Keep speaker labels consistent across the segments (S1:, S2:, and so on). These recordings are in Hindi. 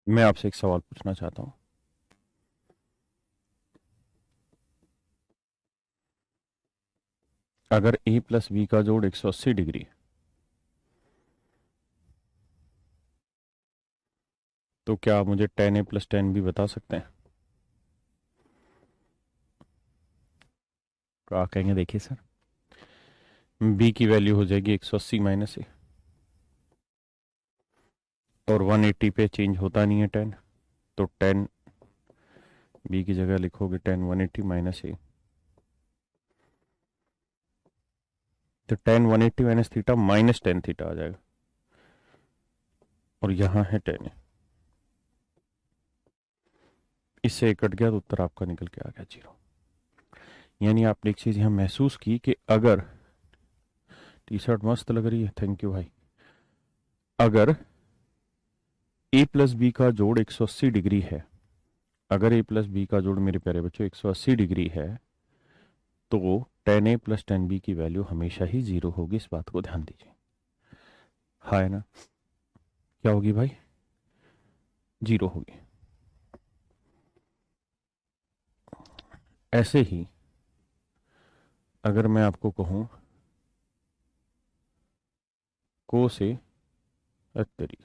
S1: मैं आपसे एक सवाल पूछना चाहता हूं। अगर ए प्लस बी का जोड़ 180 डिग्री है, तो क्या आप मुझे ten A plus tan B बता सकते हैं? तो आप कहेंगे देखिए सर, बी की वैल्यू हो जाएगी 180 माइनस ए, और 180 पे चेंज होता नहीं है टेन, तो टेन बी की जगह लिखोगे टेन 180 माइनस ए, तो tan 180 minus theta minus tan theta आ जाएगा, और यहां है टेन ए। इससे एक कट गया तो उत्तर आपका निकल के आ गया जीरो। यानी आपने एक चीज यहां महसूस की कि अगर, टी शर्ट मस्त लग रही है, थैंक यू भाई, अगर ए प्लस बी का जोड़ 180 डिग्री है, अगर ए प्लस बी का जोड़ मेरे प्यारे बच्चों 180 डिग्री है, तो ten A plus tan B की वैल्यू हमेशा ही जीरो होगी। इस बात को ध्यान दीजिए। हाँ है ना? क्या होगी भाई? जीरो होगी। ऐसे ही अगर मैं आपको कहूं को से तेरी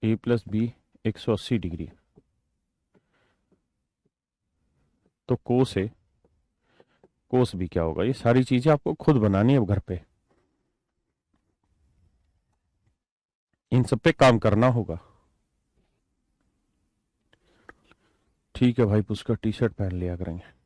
S1: ए प्लस बी 180 डिग्री, तो को से कोस भी क्या होगा? ये सारी चीजें आपको खुद बनानी है अब घर पे, इन सब पे काम करना होगा। ठीक है भाई, पुष्कर टी शर्ट पहन लिया करेंगे।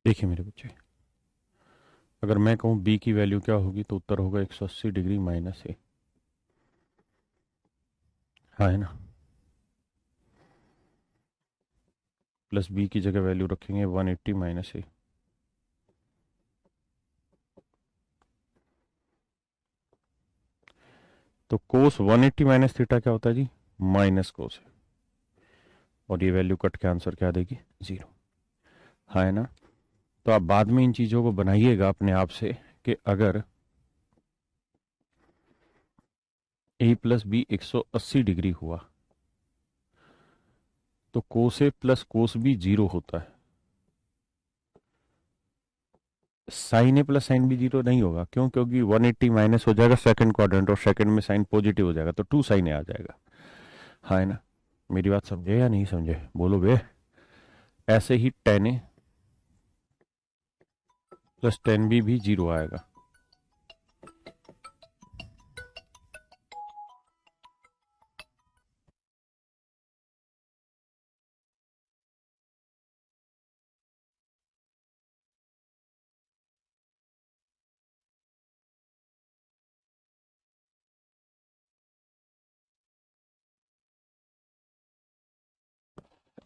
S1: देखिए मेरे बच्चे, अगर मैं कहूं बी की वैल्यू क्या होगी, तो उत्तर होगा 180 डिग्री माइनस ए। हाँ है ना? प्लस बी की जगह वैल्यू रखेंगे 180 माइनस ए, तो कोस 180 माइनस थीटा क्या होता है जी? माइनस कोस है, और ये वैल्यू कट के आंसर क्या देगी? जीरो। हाँ है ना? तो आप बाद में इन चीजों को बनाइएगा अपने आप से कि अगर ए प्लस बी 180 डिग्री हुआ, तो कोस A plus cos B zero होता है। साइन ए प्लस साइन बी जीरो नहीं होगा, क्यों? क्योंकि 180 माइनस हो जाएगा सेकंड क्वाड्रेंट, और सेकंड में साइन पॉजिटिव हो जाएगा, तो टू साइन ए आ जाएगा। हाँ है ना? मेरी बात समझे या नहीं समझे? बोलो बे। ऐसे ही tan A plus tan B भी जीरो आएगा।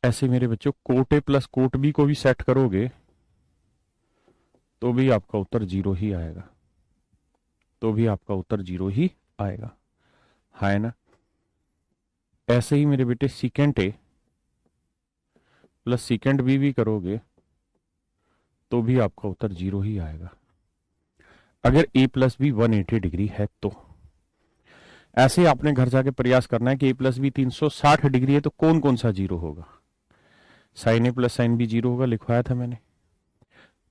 S1: ऐसे मेरे बच्चों cot A plus cot B को भी सेट करोगे तो भी आपका उत्तर जीरो ही आएगा, तो भी आपका उत्तर जीरो ही आएगा। हाँ है ना? ऐसे ही मेरे बेटे secant A plus secant B भी करोगे तो भी आपका उत्तर जीरो ही आएगा, अगर ए प्लस बी 180 डिग्री है तो। ऐसे ही आपने घर जाके प्रयास करना है कि ए प्लस बी 360 डिग्री है तो कौन कौन सा जीरो होगा। साइन ए प्लस साइन बी जीरो होगा, लिखवाया था मैंने।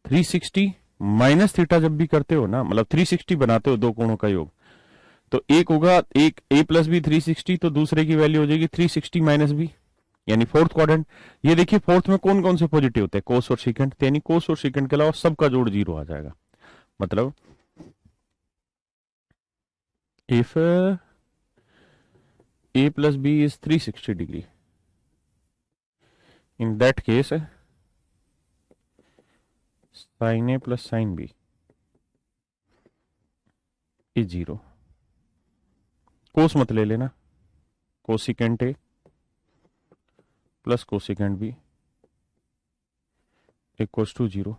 S1: 360 माइनस थीटा जब भी करते हो ना, मतलब 360 बनाते हो दो कोणों का योग, तो एक होगा, एक ए प्लस बी 360, तो दूसरे की वैल्यू हो जाएगी 360 माइनस बी। यानी फोर्थ क्वाड्रेंट। ये देखिए फोर्थ में कौन कौन से पॉजिटिव होते हैं, कोस और सीकेंट, यानी कोस और सीकेंट के अलावा सबका जोड़ जीरो आ जाएगा। मतलब if a plus b is 360 degree, in that case sin a plus sin b is zero. Cos मत ले लेना, cosecant A plus cosecant B equals to zero,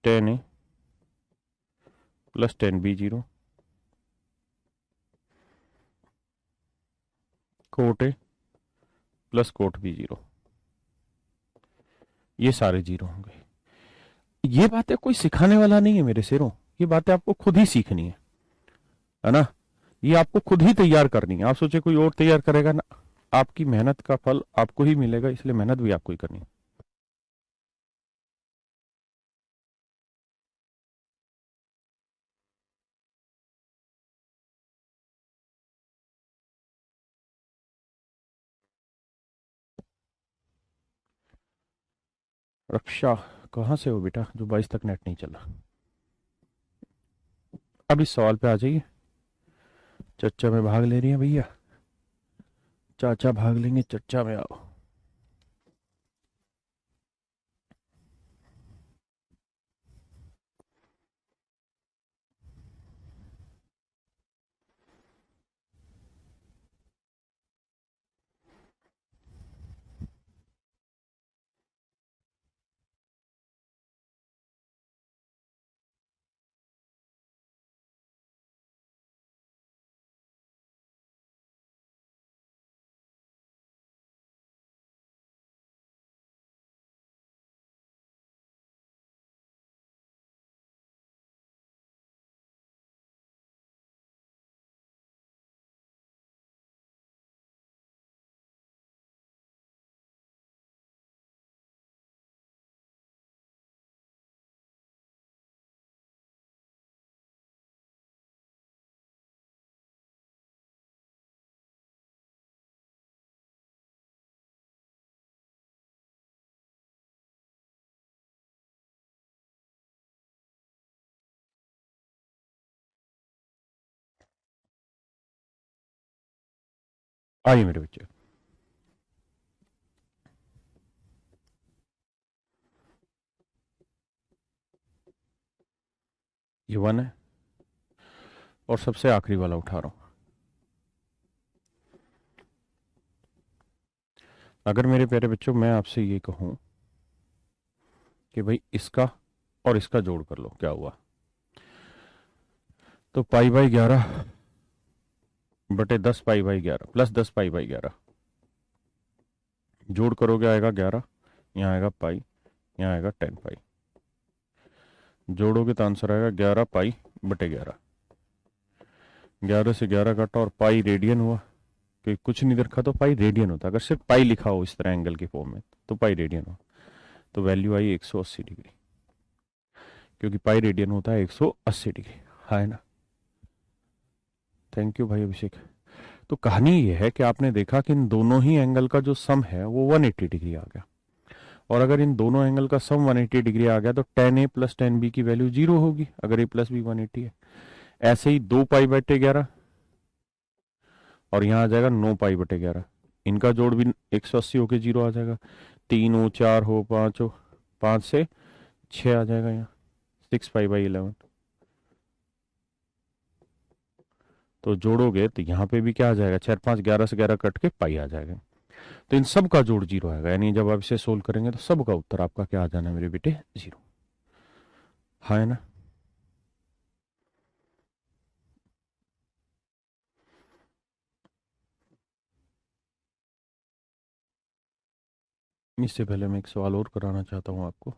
S1: tan A plus tan B zero, cot A plus cot B zero, ये सारे जीरो होंगे। ये बातें कोई सिखाने वाला नहीं है मेरे शेरों, ये बातें आपको खुद ही सीखनी है ना। ये आपको खुद ही तैयार करनी है। आप सोचे कोई और तैयार करेगा ना, आपकी मेहनत का फल आपको ही मिलेगा, इसलिए मेहनत भी आपको ही करनी है। रक्षा, कहाँ से हो बेटा जो 22 तक नेट नहीं चला? अब इस सवाल पे आ जाइए। चर्चा में भाग ले रही है भैया, चाचा भाग लेंगे, चर्चा में आओ। आइए मेरे बच्चे, ये वन है और सबसे आखिरी वाला उठा रहा हूं। अगर मेरे प्यारे बच्चों मैं आपसे ये कहूं कि भाई इसका और इसका जोड़ कर लो, क्या हुआ? तो पाई बाई 11 बटे 10 pi by 11 plus 10 pi by 11, जोड़ करोगे आएगा 11, यहाँ आएगा पाई, यहाँ आएगा 10 पाई, जोड़ोगे तो आंसर आएगा 11 पाई बटे 11। 11 से 11 काटा और पाई रेडियन हुआ, कि कुछ नहीं रखा तो पाई रेडियन होता। अगर सिर्फ पाई लिखा हो इस तरह एंगल की फॉर्म में तो पाई रेडियन हो, तो वैल्यू आई 180 डिग्री, क्योंकि पाई रेडियन होता है 180 डिग्री। हाँ है ना? थैंक यू भाई अभिषेक। तो कहानी ये है कि आपने देखा कि इन दोनों ही एंगल का जो सम है वो 180 डिग्री आ गया, और अगर इन दोनों एंगल का सम 180 डिग्री आ गया तो ten A plus tan B की वैल्यू जीरो होगी, अगर ए प्लस बी 180 है। ऐसे ही 2 पाई बटे 11 और यहाँ आ जाएगा 9 पाई बटे 11, इनका जोड़ भी 180 होके जीरो आ जाएगा। 3 हो 4 हो 5 हो, 5 से 6 आ जाएगा यहाँ, 6 पाई बाई 11। तो जोड़ोगे तो यहाँ पे भी क्या आ जाएगा, 4 5 11 से 11 कट के पाई आ जाएगा। तो इन सब का जोड़ जीरो आएगा, यानी जब आप इसे सोल्व करेंगे तो सब का उत्तर आपका क्या आ जाना है मेरे बेटे, जीरो। हाँ है ना? इससे पहले मैं एक सवाल और कराना चाहता हूँ आपको।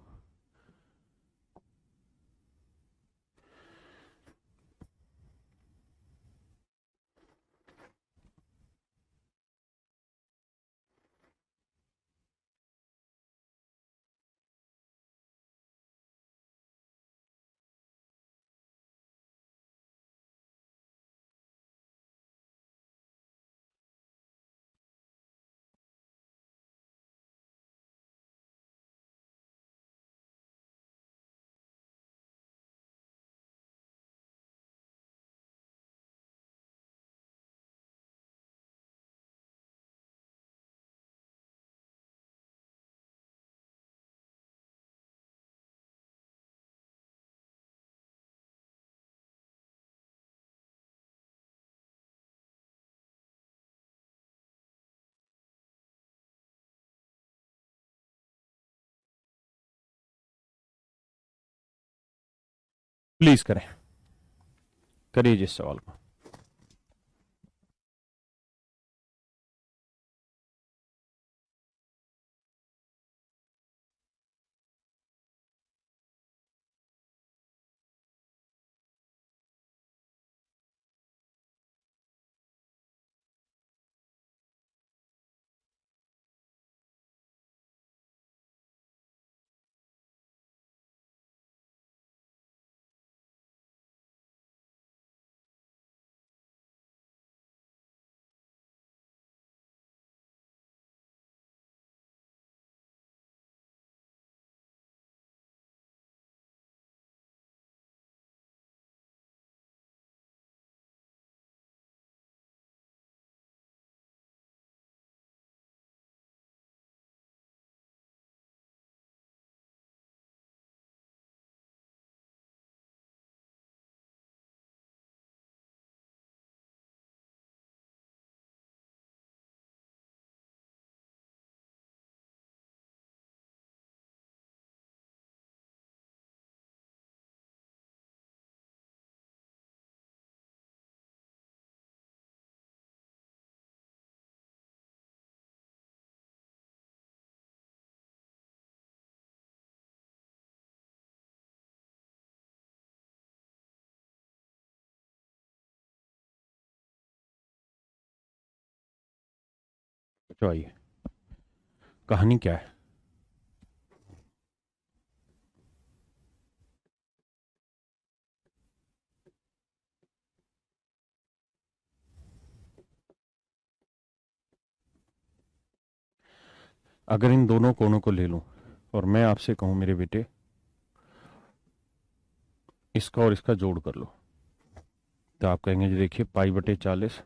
S1: प्लीज करें, करिए जिस सवाल को। तो आइए, कहानी क्या है? अगर इन दोनों कोनों को ले लूं और मैं आपसे कहूं मेरे बेटे, इसका और इसका जोड़ कर लो, तो आप कहेंगे जी देखिए पाई/40।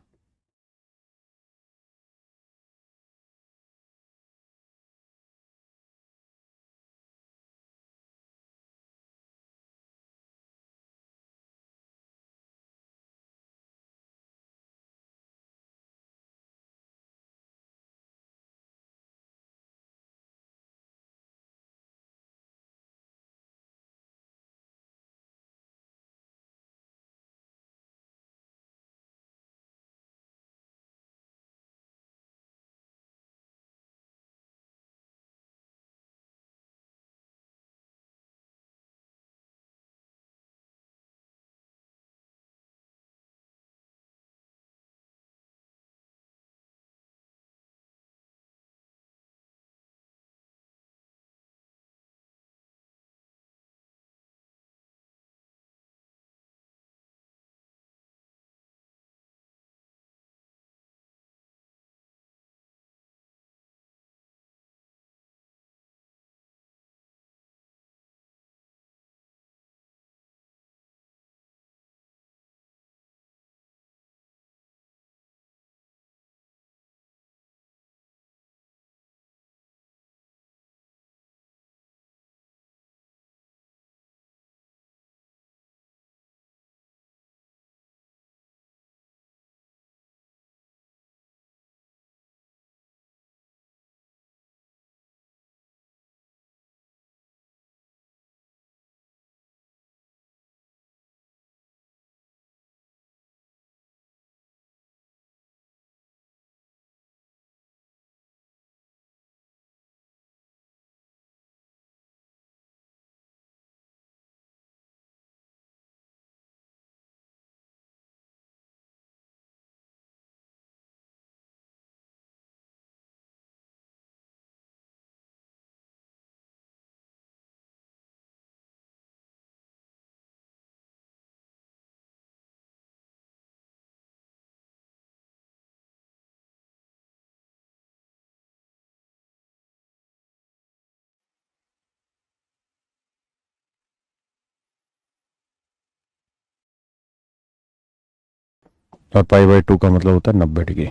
S1: और पाई/2 का मतलब होता है 90 डिग्री।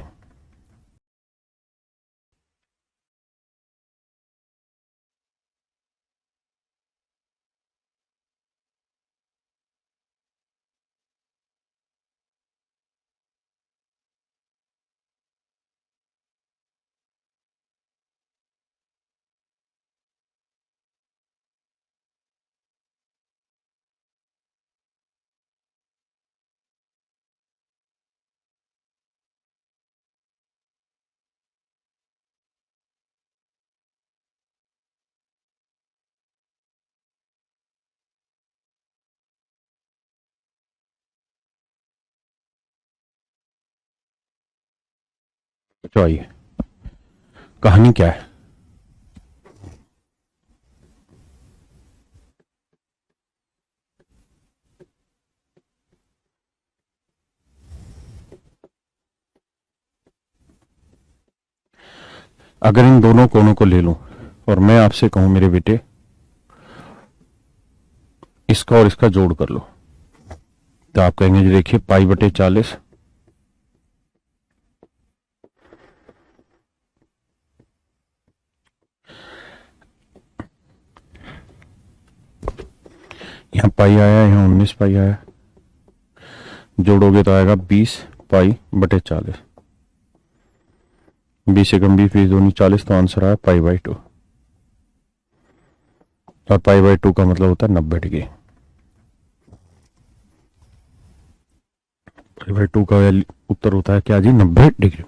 S1: तो आइए, कहानी क्या है। अगर इन दोनों कोणों को ले लूं और मैं आपसे कहूं मेरे बेटे इसका और इसका जोड़ कर लो, तो आप कहेंगे जी देखिए पाई बटे 40, यहां पाई आया, यहां 19 पाई आया, जोड़ोगे तो आएगा 20 पाई बटे 40, 20 से कम 20, 20 दूनी 40, तो आंसर आया पाई बाई 2। और पाई बाई 2 का मतलब होता है 90 डिग्री। पाई बाई 2 का उत्तर होता है क्या जी, 90 डिग्री।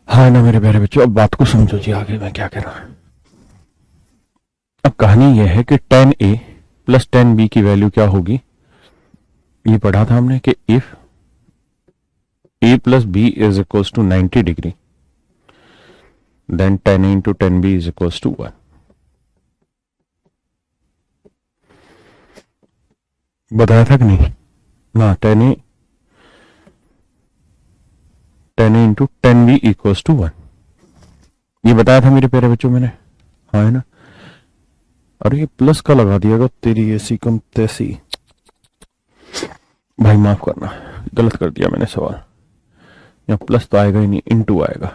S1: हाँ ना मेरे प्यारे बच्चों, अब बात को समझो जी, आगे मैं क्या कह रहा हूं। अब कहानी यह है कि tan a plus tan b की वैल्यू क्या होगी। ये पढ़ा था हमने कि if a plus b is equals to 90 degree then tan a into tan b is equals to 1। बताया था कि नहीं ना, tan a into tan b equals to 1, ये बताया था मेरे प्यारे बच्चों मैंने, हाँ है ना। अरे ये प्लस का लगा दिया तेरी ऐसी कम तैसी, भाई माफ करना, गलत कर दिया मैंने सवाल। यहाँ प्लस तो आएगा ही नहीं, इनटू आएगा।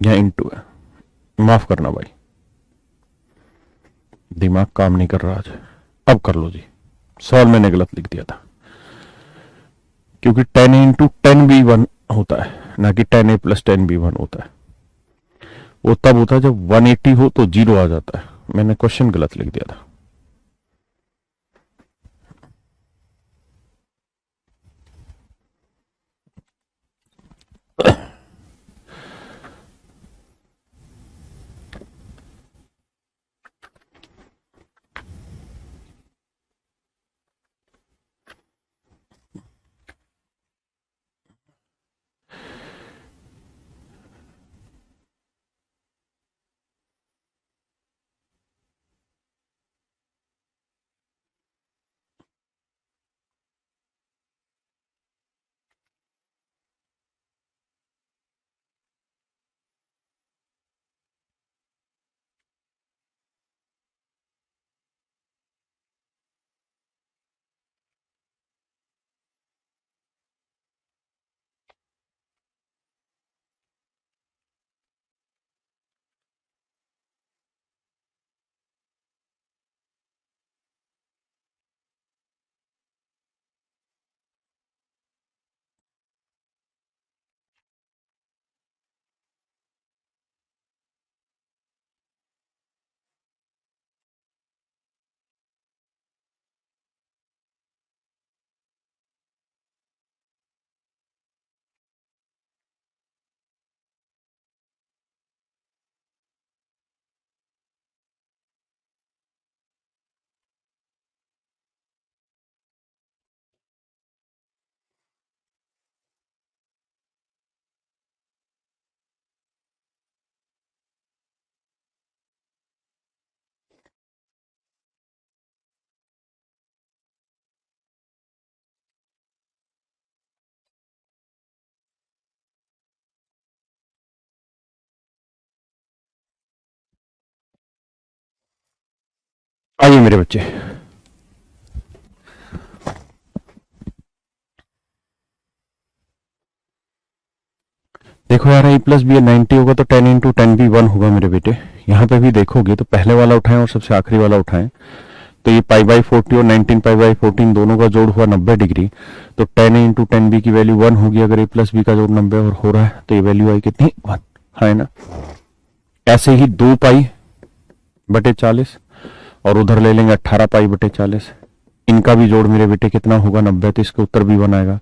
S1: यहाँ इनटू है, माफ करना भाई, दिमाग काम नहीं कर रहा आज। अब कर लो जी, सवाल मैंने गलत लिख दिया था, क्योंकि tan a into tan B 1 होता है, ना कि tan a plus tan B 1 होता है। वो तब होता है जब 180 हो तो 0 आ जाता है। मैंने क्वेश्चन गलत लिख दिया था। आइए मेरे बच्चे, देखो यार, a प्लस बी 90 होगा तो 10 इंटू टेन बी 1 होगा मेरे बेटे। यहाँ पे भी देखोगे तो पहले वाला उठाएं और सबसे आखिरी वाला उठाएं, तो ये पाई बाई 40 और 19 पाई बाई 14 दोनों का जोड़ हुआ 90 डिग्री, तो 10 a इंटू टेन बी की वैल्यू 1 होगी। अगर a प्लस बी का जोड़ 90 और हो रहा है तो ये वैल्यू आई कितनी, 1, है ना। ऐसे ही 2 पाई बटे 40 और उधर ले लेंगे 18 पाई बटे 40, इनका भी जोड़ मेरे बेटे कितना होगा, 90, तो इसके उत्तर भी 1 आएगा।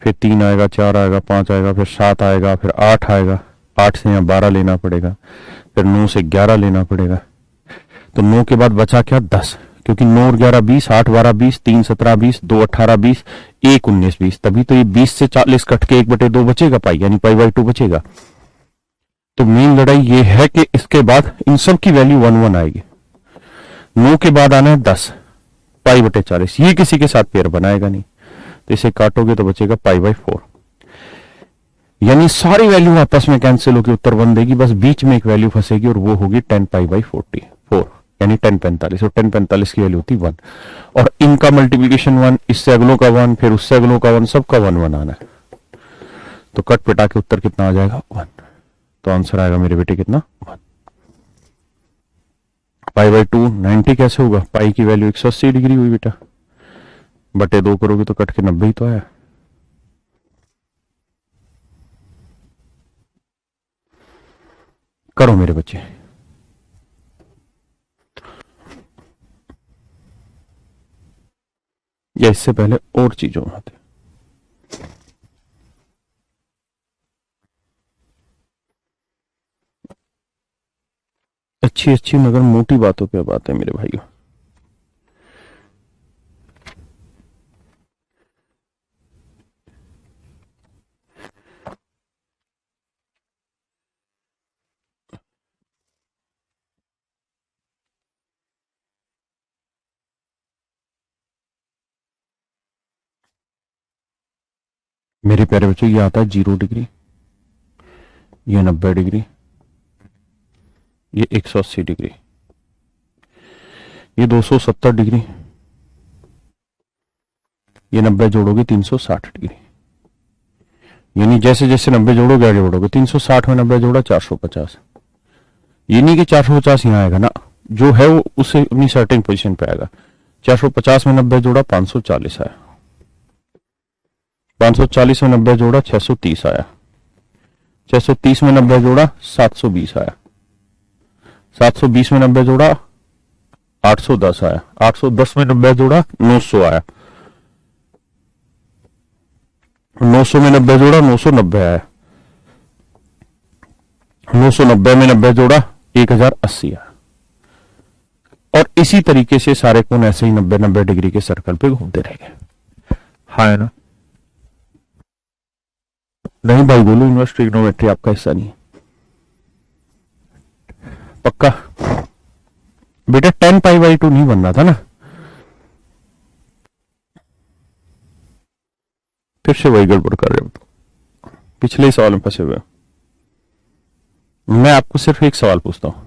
S1: फिर 3 आएगा, 4 आएगा, 5 आएगा, फिर 7 आएगा, फिर 8 आएगा, 8 से यहाँ 12 लेना पड़ेगा, फिर 9 से 11 लेना पड़ेगा, तो 9 के बाद बचा क्या, 10, क्योंकि 9 और 11 20, 8 12 20, 3 17 20, 2 18 20, 1 19 20, तभी तो ये 20 से 40 कट के 1/2 बचेगा पाई, यानी पाई बाई 2 बचेगा। तो मेन लड़ाई ये है कि इसके बाद इन सब की वैल्यू 1 1 आएगी। 9 के बाद आना है 10 पाई बटे 40, ये किसी के साथ पेयर बनाएगा नहीं, तो इसे काटोगे तो बचेगा पाई बाई 4, यानी सारी वैल्यू आपस में कैंसिल होकर उत्तर 1 देगी, बस बीच में एक वैल्यू फंसेगी और वो होगी 10 पाई बाई 44, यानी 10 45, और 10 45 की वैल्यू होती 1, और इनका मल्टीप्लीकेशन 1, इससे अगलों का 1, फिर उससे अगलों का 1, सबका 1 1 आना है। तो कट पिटा के उत्तर कितना आ जाएगा 1, तो आंसर आएगा मेरे बेटे कितना 1। पाई बाई 2 90 कैसे होगा, पाई की वैल्यू 180 डिग्री हुई बेटा, बटे 2 करोगे तो कट के 90 ही तो आया। करो मेरे बच्चे। या इससे पहले और चीजों में आते, अच्छी अच्छी मगर मोटी बातों पे बात है मेरे भाइयों। मेरे प्यारे बच्चों, ये आता है 0 डिग्री, ये 90 डिग्री, ये 180 डिग्री, ये 270 डिग्री, ये 90 जोड़ोगे 360 डिग्री, यानी जैसे जैसे 90 जोड़ोगे आगे बढ़ोगे। 360 में 90 जोड़ा 450, ये नहीं कि 450 यहां आएगा ना, जो है वो उसे अपनी सर्टेन पोजीशन पे आएगा। 450 में 90 जोड़ा 540 आया, 540 में 90 जोड़ा 630 आया, 630 में 90 जोड़ा 720 आया, 720 में 90 जोड़ा 810 आया, 810 में 90 जोड़ा 900 आया, 900 में 90 जोड़ा 990 आया, 990 में 90 जोड़ा 1080 आया। और इसी तरीके से सारे कोण ऐसे ही 90-90 डिग्री के सर्कल पे घूमते रहेंगे। हाँ है ना? नहीं भाई बोलो, इन्वर्स ट्रिग्नोमेट्री आपका हिस्सा नहीं है पक्का? बेटा 10 पाई बाई 2 नहीं बनना था ना, फिर से वही गड़बड़ कर रहे हो, पिछले सवाल में फंसे हुए। मैं आपको सिर्फ एक सवाल पूछता हूं,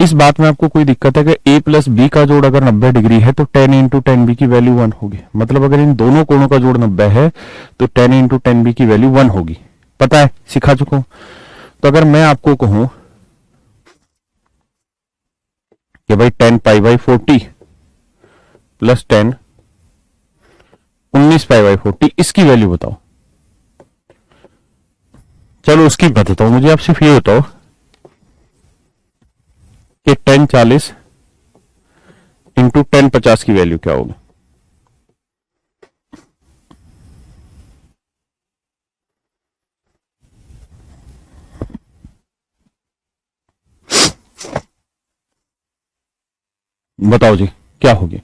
S1: इस बात में आपको कोई दिक्कत है कि a प्लस बी का जोड़ अगर 90 डिग्री है तो 10 इंटू 10b की वैल्यू 1 होगी? मतलब अगर इन दोनों कोणों का जोड़ 90 है तो 10 इंटू 10b की वैल्यू 1 होगी, पता है, सिखा चुका हूं। तो अगर मैं आपको कहूं कि भाई 10 pi by 40 plus 10 19 pi by 40, इसकी वैल्यू बताओ। चलो उसकी बताता हूं, मुझे आप सिर्फ ये बताओ कि 10 40 इंटू 10 50 की वैल्यू क्या होगी? बताओ जी क्या होगी?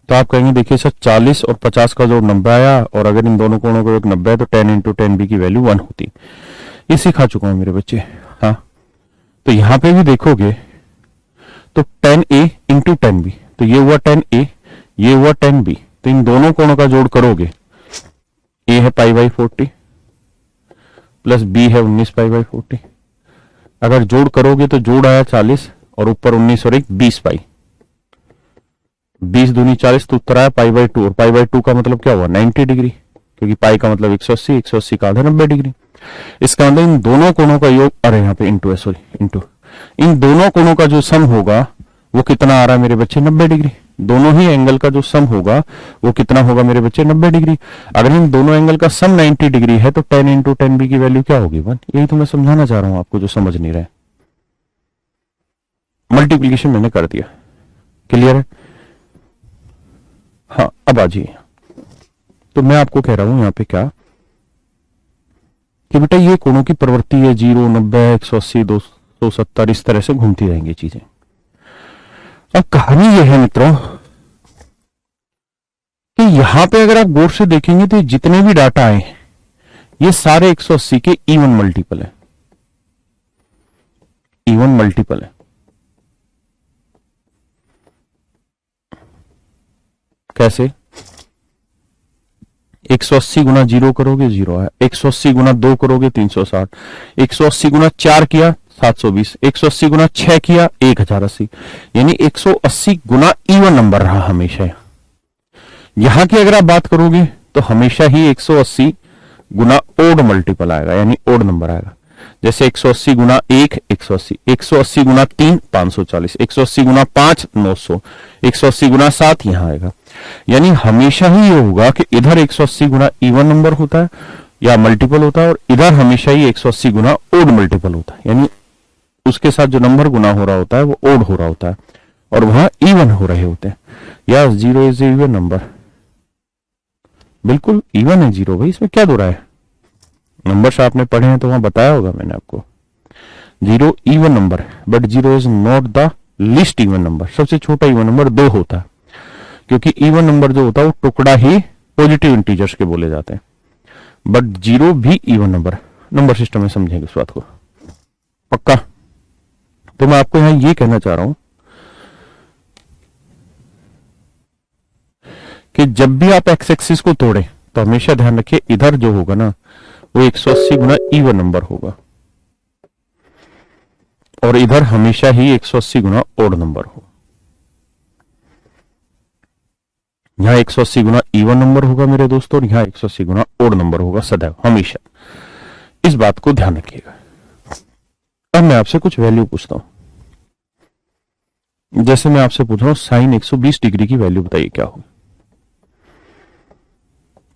S1: तो आप कहेंगे देखिए सर 40 और 50 का जोड़ 90 आया, और अगर इन दोनों कोणों का जोड़ 90 है तो 10 इंटू 10b की वैल्यू 1 होती। ये सिखा चुका हूं मेरे बच्चे। हाँ, तो यहां पे भी देखोगे तो 10a इंटू 10b, तो ये हुआ 10a, ये हुआ 10b, तो इन दोनों कोणों का जोड़ करोगे, a है पाई बाई 40 प्लस b है 19 पाई बाई 40, अगर जोड़ करोगे तो जोड़ आया 40 और ऊपर 19 और एक 20 पाई, 20 दूनी 40, तो उत्तर आया पाई बाई 2, और पाई बाई 2 का मतलब क्या हुआ 90 डिग्री, क्योंकि पाई का मतलब 180, 180 का आधा 90 डिग्री। इसका मतलब इन दोनों कोणों का योग, अरे यहाँ पे इंटू है, सॉरी इंटू, इन दोनों कोणों का जो सम होगा वो कितना आ रहा है मेरे बच्चे 90 डिग्री। दोनों ही एंगल का जो सम होगा वो कितना होगा मेरे बच्चे 90 डिग्री। अगर इन दोनों एंगल का सम 90 डिग्री है तो 10 इंटू 10b की वैल्यू क्या होगी 1। यही तो मैं समझाना चाह रहा हूं आपको जो समझ नहीं रहे। मल्टीप्लीकेशन मैंने कर दिया, क्लियर है? हाँ अब आ जाइए। तो मैं आपको कह रहा हूं यहां पे क्या कि बेटा ये कोणों की प्रवृत्ति है 0 90 180 270, इस तरह से घूमती रहेंगी चीजें। अब कहानी ये है मित्रों कि यहां पे अगर आप गौर से देखेंगे तो जितने भी डाटा आए ये सारे 180 के इवन मल्टीपल है, इवन मल्टीपल है। कैसे? 180 गुना 0 करोगे 0 है, 180 गुना 2 करोगे 360, 180 गुना 4 किया 720, 180 गुना 6 किया 1080, यानी 180 गुना इवन नंबर रहा हमेशा। यहां की अगर आप बात करोगे तो हमेशा ही 180 गुना ओड मल्टीपल आएगा, यानी ओड नंबर आएगा। जैसे 180 गुना 1 180, 180 गुना 3 540, 180 गुना 5 900, 180 गुना 7 यहां आएगा। यानी हमेशा ही ये होगा कि इधर 180 गुना इवन नंबर होता है या मल्टीपल होता है, और इधर हमेशा ही 180 गुना ओड मल्टीपल होता है, यानी उसके साथ जो नंबर गुना हो रहा होता है वो ओड हो रहा होता है और वहां इवन हो रहे होते हैं। या 0 इज इवन नंबर, बिल्कुल इवन है 0 भाई, इसमें क्या दो रहा है? नंबर्स आपने पढ़े हैं तो वहां बताया होगा मैंने आपको, 0 इवन नंबर है, but 0 is not the list even number. सबसे छोटा इवन नंबर 2 होता है, क्योंकि इवन नंबर जो होता है वो टुकड़ा ही पॉजिटिव इंटीजर्स के बोले जाते हैं, बट 0 भी इवन नंबर। नंबर सिस्टम में समझेंगे इस बात को पक्का। तो मैं आपको यहां ये कहना चाह रहा हूं कि जब भी आप एक्स एक्सिस को तोड़े तो हमेशा ध्यान रखिए इधर जो होगा ना वो 180 गुना इवन नंबर होगा, और इधर हमेशा ही 180 गुना ओड नंबर हो। यहां 180 गुना इवन नंबर होगा मेरे दोस्तों, और यहां 180 गुना ओड नंबर होगा सदैव हमेशा। इस बात को ध्यान रखिएगा। अब मैं आपसे कुछ वैल्यू पूछता हूं, जैसे मैं आपसे पूछ रहा हूं साइन 120 डिग्री की वैल्यू बताइए क्या होगी,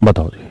S1: बताओ जी।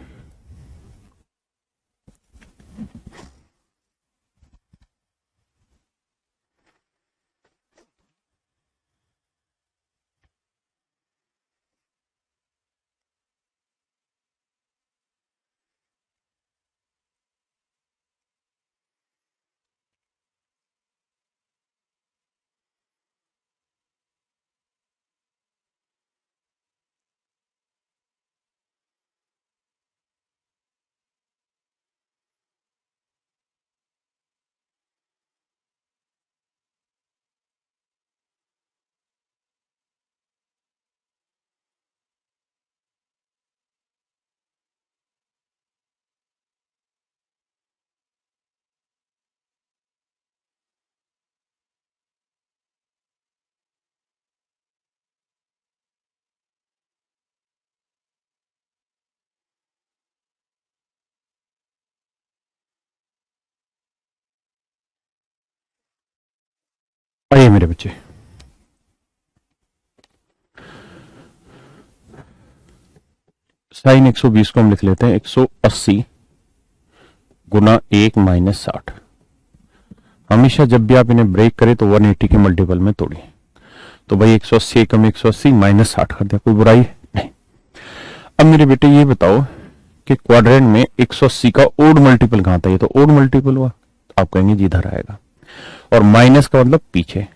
S1: आइए मेरे बच्चे, साइन 120 को हम लिख लेते हैं 180 गुना 1 माइनस 60। हमेशा जब भी आप इन्हें ब्रेक करें तो 180 के मल्टीपल में तोड़िए। तो भाई 180 कम 180 माइनस 60 कर दिया, कोई बुराई नहीं। अब मेरे बेटे ये बताओ कि क्वाड्रेंट में 180 का ओड मल्टीपल कहां था? ये तो ओड मल्टीपल हुआ, आप कहेंगे जी इधर आएगा, और माइनस का मतलब पीछे।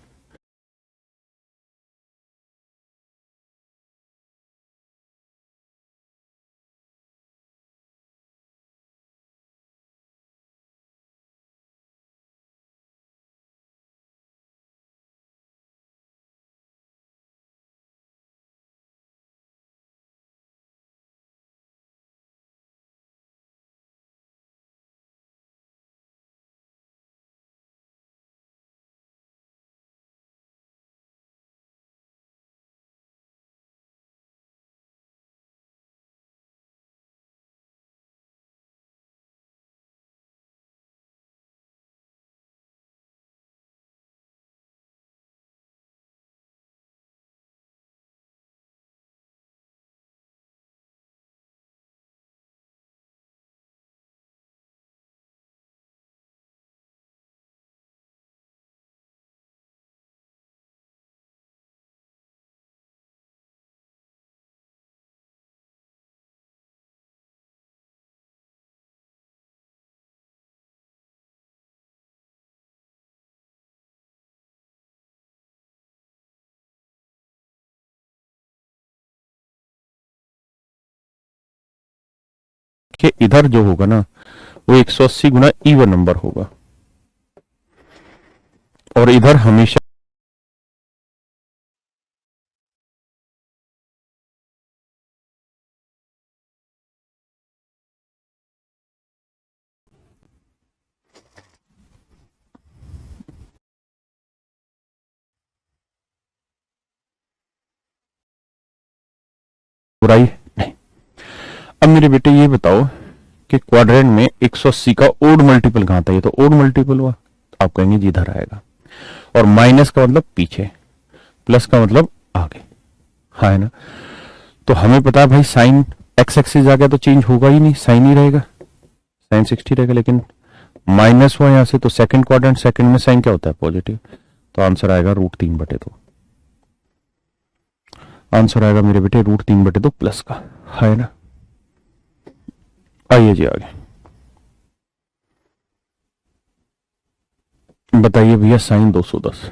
S1: कि इधर जो होगा ना वो 180 गुना इवन नंबर होगा, और इधर हमेशा बुराई नहीं। अब मेरे बेटे ये बताओ कि क्वाड्रेंट में 180 का ओड मल्टीपल कहां था, ये तो ओड मल्टीपल हुआ, आप कहेंगे जी इधर आएगा, और माइनस का मतलब पीछे, प्लस का मतलब आगे, हाँ है ना। तो हमें पता है भाई साइन एक्स एक्सिस आ गया तो चेंज होगा ही नहीं, साइन ही रहेगा, साइन 60 रहेगा, लेकिन माइनस हुआ यहां से तो सेकंड क्वाड्रेंट, सेकंड में साइन क्या होता है पॉजिटिव, तो आंसर आएगा √3/2। आंसर आएगा मेरे बेटे √3/2 प्लस का, है ना। आइए जी आगे बताइए भैया, साइन 210।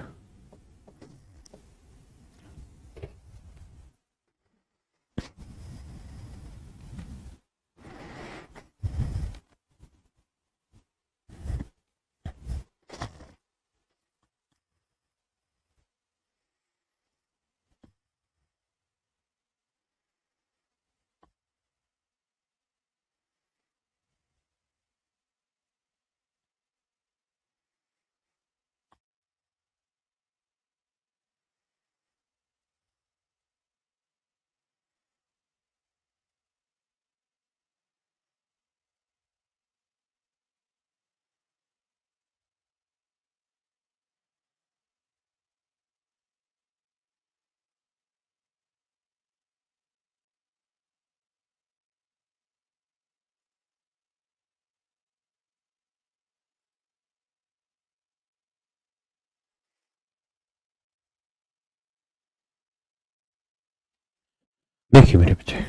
S1: देखिए मेरे बच्चे,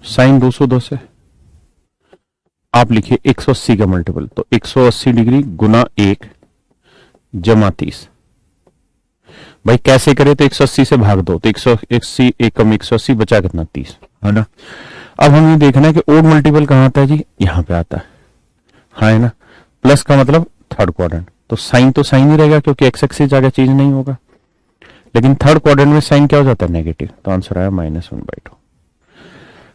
S1: साइन 210 है, आप लिखिए 180 का मल्टीपल, तो 180 डिग्री गुना 1 जमा 30। भाई कैसे करे, तो 180 से भाग दो, तो 180 एकम 180 बचा कितना 30, है ना। अब हमें देखना है कि ओड मल्टीपल कहां आता है जी, यहां पे आता है, हाँ है ना। प्लस का मतलब थर्ड क्वाड्रेंट, तो साइन ही रहेगा क्योंकि एक्स एक्सिस जगह चेंज नहीं होगा, लेकिन थर्ड क्वाड्रेंट में साइन क्या हो जाता है नेगेटिव, तो आंसर आया -1/2।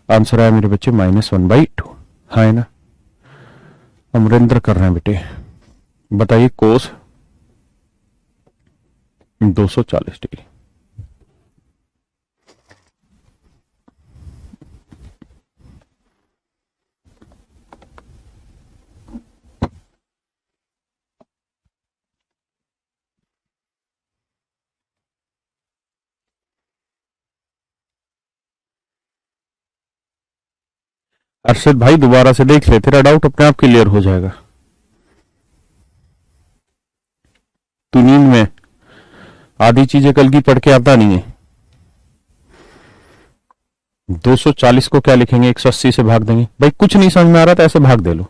S1: आंसर आया मेरे बच्चे -1/2, हाँ है ना। अमरिंदर कर रहे हैं बेटे, बताइए कोस 240 डिग्री। अर्षद भाई दोबारा से देख ले, तेरा डाउट अपने आप क्लियर हो जाएगा। तू नींद में, आधी चीजें कल की पढ़ के आता नहीं है। 240 को क्या लिखेंगे, 180 से भाग देंगे, भाई कुछ नहीं समझ में आ रहा था ऐसे भाग दे लो।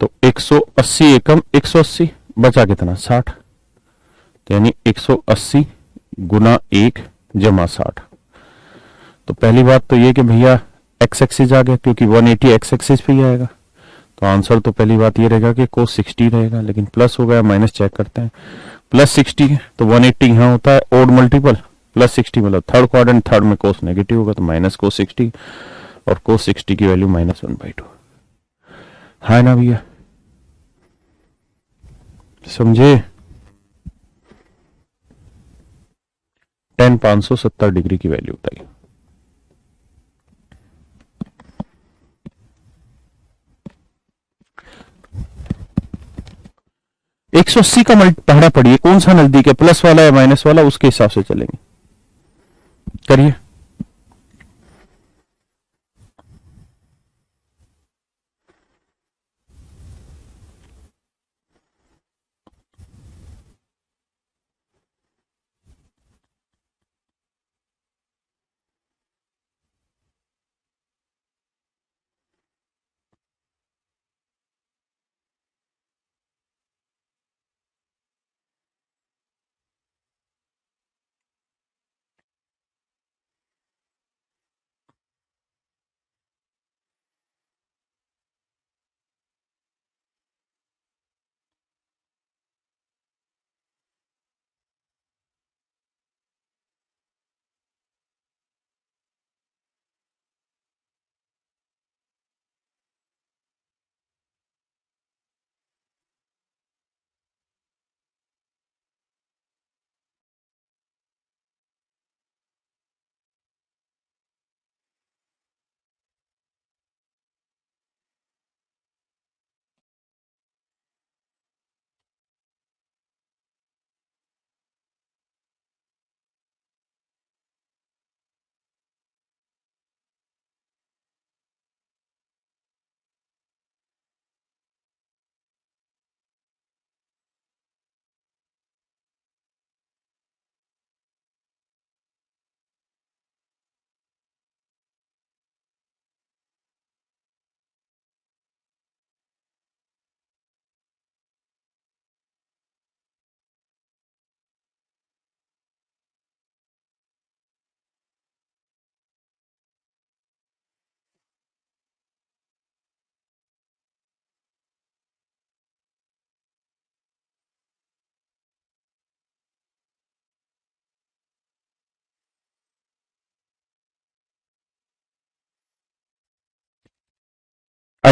S1: तो 180 एकम 180 बचा कितना 60, तो यानी 180 गुना 1 जमा 60। तो पहली बात तो ये कि भैया एक्स एक्सिस आ गया, क्योंकि 180 एक्स एक्सिस पे ही आएगा, तो आंसर तो पहली बात ये रहेगा कि कोस 60 रहेगा, लेकिन प्लस हो गया माइनस चेक करते हैं, +60 है तो 180 यहां होता है ओड मल्टीपल, +60 मतलब थर्ड क्वाड्रेंट, थर्ड में कोस नेगेटिव होगा तो -cos 60, और cos 60 की वैल्यू -1/2, है ना भैया, समझे। tan 570 डिग्री की वैल्यू बताइए। 180 का पढ़ना पड़िए, कौन सा नजदीक है, प्लस वाला या माइनस वाला, उसके हिसाब से चलेंगे, करिए।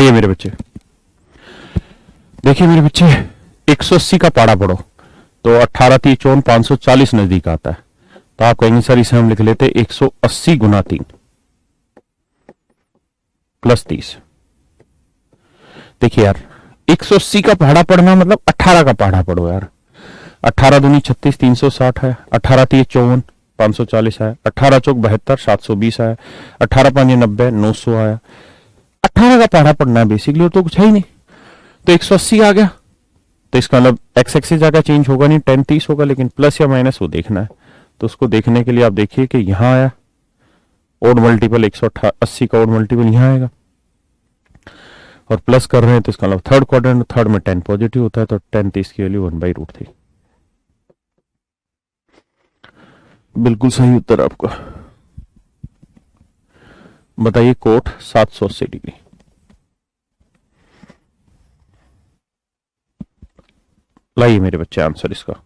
S1: आइए मेरे बच्चे, देखिए मेरे बच्चे, 180 का पाड़ा पढ़ो तो 18 3 54 540 नजदीक आता है। तो आप कहेंगे सर इसे हम लिख लेते 180 गुना 3 प्लस 30। देखिए यार, 180 का पहाड़ा पढ़ना मतलब 18 का पहाड़ा पढ़ो यार। 18 दूनी 36 360 है, 18 3 54 540 है, 18 चौक 72 720 है, 18 5 90 900 आया। 18 का पहाड़ा पढ़ना है बेसिकली, और तो कुछ है ही नहीं। तो 180 आ गया, तो इसका मतलब एक्स एक्सिस जगह चेंज होगा नहीं, 10 30 होगा, लेकिन प्लस या माइनस वो देखना है। तो उसको देखने के लिए आप देखिए कि यहां आया ओड मल्टीपल, 180 का ओड मल्टीपल यहां आएगा, और प्लस कर रहे हैं तो इसका मतलब थर्ड क्वाड्रेंट, थर्ड में 10 पॉजिटिव होता है, तो 10 30 की वैल्यू 1/√3। बिल्कुल सही उत्तर आपका। बताइए कोट 780 डिग्री। लाइए मेरे बच्चे आंसर इसका।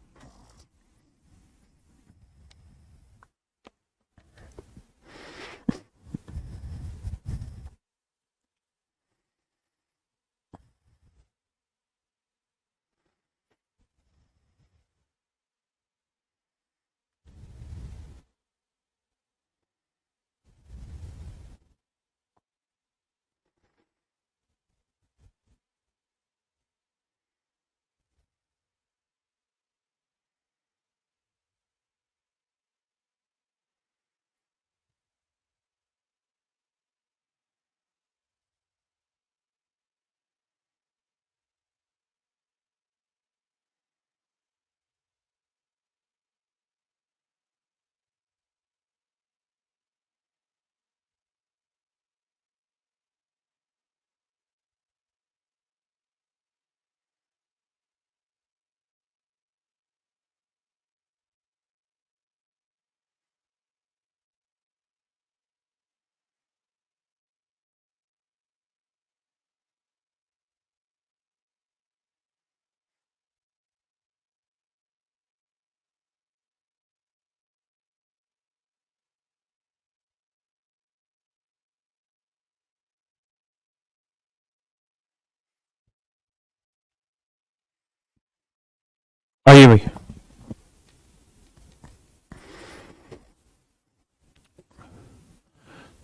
S1: आइए भाई,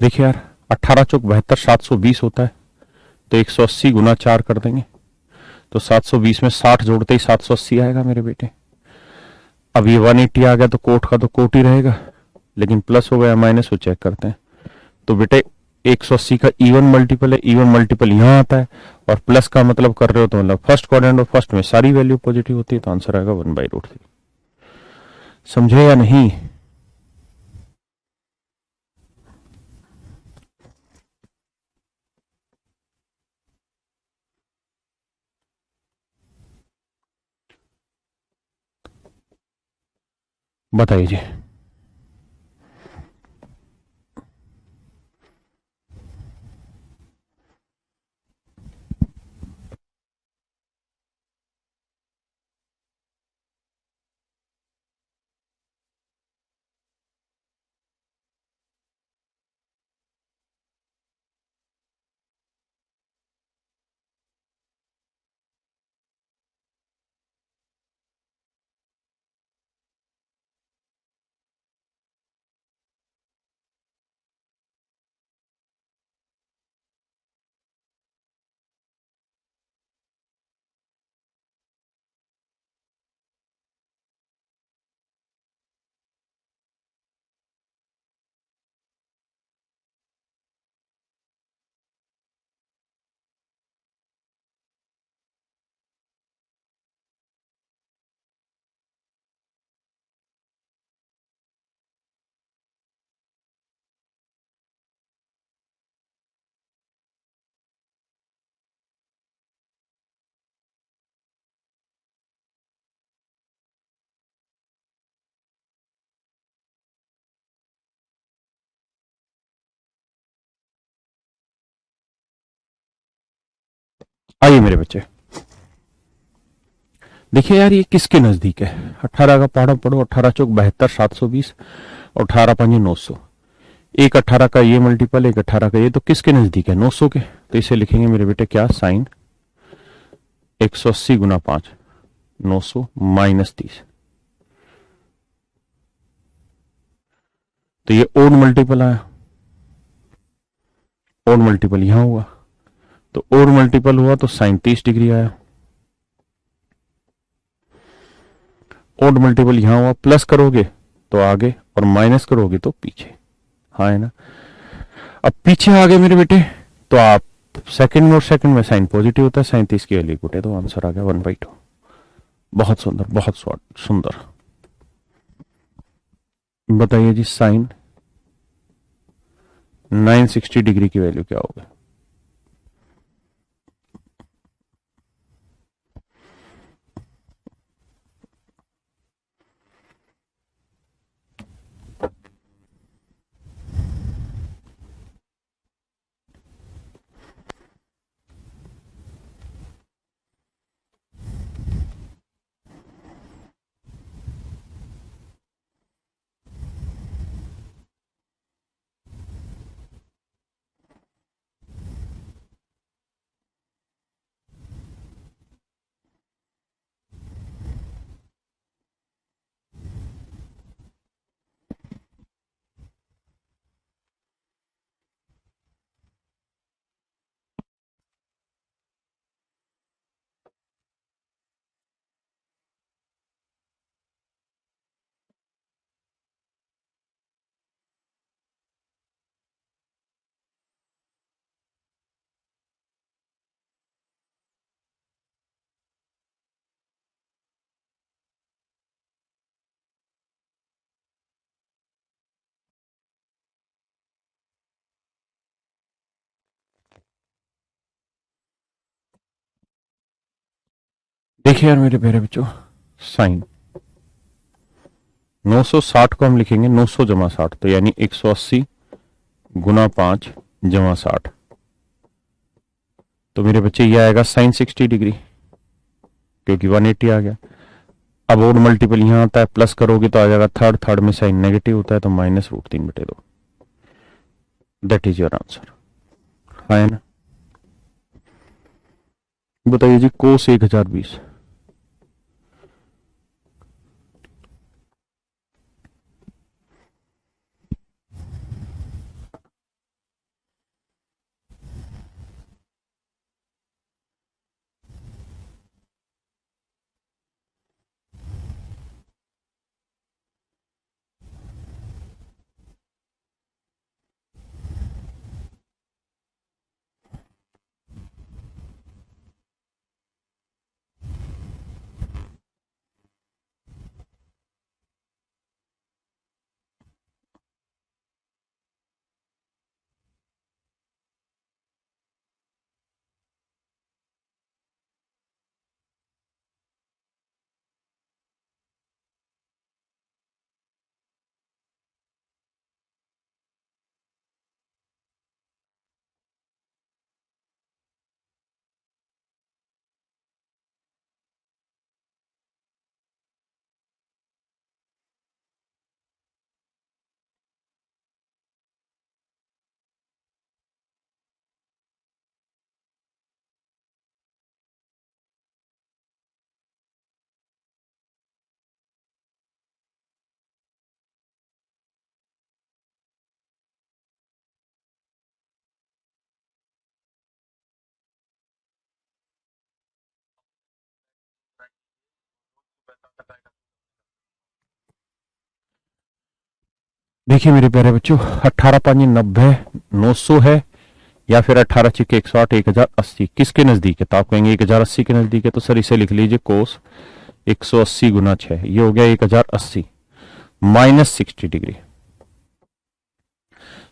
S1: देखिए यार, 18 चौक 72 720 होता है, तो 180 गुना 4 कर देंगे, तो 720 में 60 जोड़ते ही 780 आएगा मेरे बेटे। अब ये 180 आ गया तो कोट का तो कोट ही रहेगा, लेकिन प्लस हो गया माइनस, वो चेक करते हैं। तो बेटे 180 का इवन मल्टीपल है, इवन मल्टीपल यहां आता है, और प्लस का मतलब कर रहे हो तो मतलब फर्स्ट क्वाड्रेंट और फर्स्ट में सारी वैल्यू पॉजिटिव होती है, तो आंसर आएगा 1/√3। समझे या नहीं? बताइए जी। आइए मेरे बच्चे, देखिए यार, ये किसके नजदीक है? 18 का पहाड़ा पढ़ो, 18 चौक 72 720 और 18 5 900। एक 18 का ये मल्टीपल, एक 18 का ये, तो किसके नजदीक है? 900 के। तो इसे लिखेंगे मेरे बेटे क्या? साइन 180 गुना 5, 900 माइनस 30। तो ये ओड मल्टीपल आया, ओड मल्टीपल यहां हुआ, तो ओड मल्टीपल हुआ तो साइन 30 डिग्री आया। ओड मल्टीपल यहां हुआ, प्लस करोगे तो आगे और माइनस करोगे तो पीछे। हाँ है ना? अब पीछे आ गए मेरे बेटे, तो आप सेकंड में, और सेकंड में साइन पॉजिटिव होता है, साइन 30 की वैल्यू पुट है, तो आंसर आ गया 1/2। बहुत सुंदर, बहुत सुंदर। बताइए जी, साइन 960 डिग्री की वैल्यू क्या होगी? देखिए यार मेरे प्यारे बच्चों, साइन 960 को हम लिखेंगे 900 जमा 60, तो यानी 180 गुना 5 जमा 60, तो मेरे बच्चे ये आएगा साइन 60 डिग्री, क्योंकि 180 आ गया। अब और मल्टीपल यहां आता है, प्लस करोगे तो आ जाएगा थर्ड, थर्ड में साइन नेगेटिव होता है, तो -√3/2। That is your answer. है ना? बताइए जी, कोस 1020। देखिए मेरे प्यारे बच्चों, 18×5 = 90, 900 है, या फिर 18×6 = 108, 1080 किसके नजदीक है? तो आप कहेंगे 1080 के नजदीक है, तो सर इसे लिख लीजिए कोस 180 गुना 6, ये हो गया 1080 -60 डिग्री।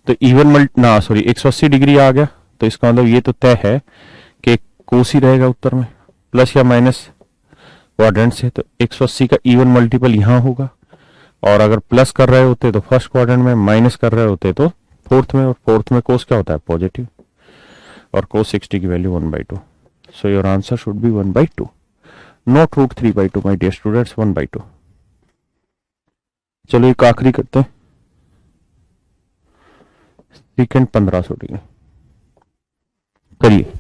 S1: तो इवन ना सॉरी 180 डिग्री आ गया, तो इसका मतलब ये तो तय है कि कोस ही रहेगा उत्तर में, प्लस या माइनस क्वाड्रेंट से, तो 180 का इवन मल्टीपल यहां होगा, और अगर प्लस कर रहे होते तो फर्स्ट क्वाड्रेंट में, माइनस कर रहे होते तो फोर्थ में, और फोर्थ में कोस क्या होता है? पॉजिटिव, और कोस 60 की value 1/2। So your answer should be 1/2, not √3/2 my dear students, 1/2। चलो एक आखिरी करते हैं। Secant 1500 degree. करिए।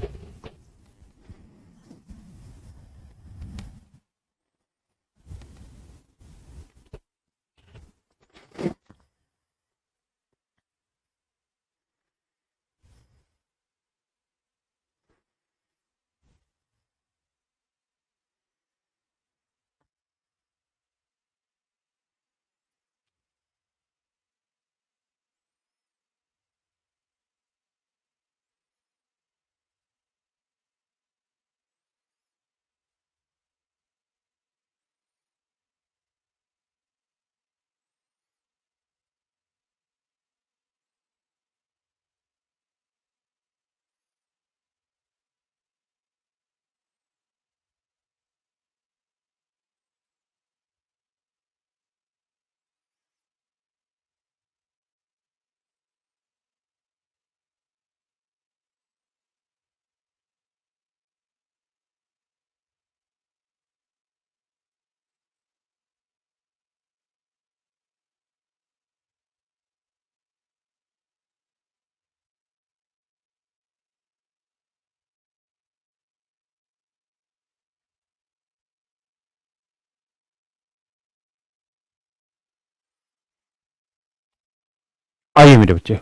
S1: आइए मेरे बच्चे,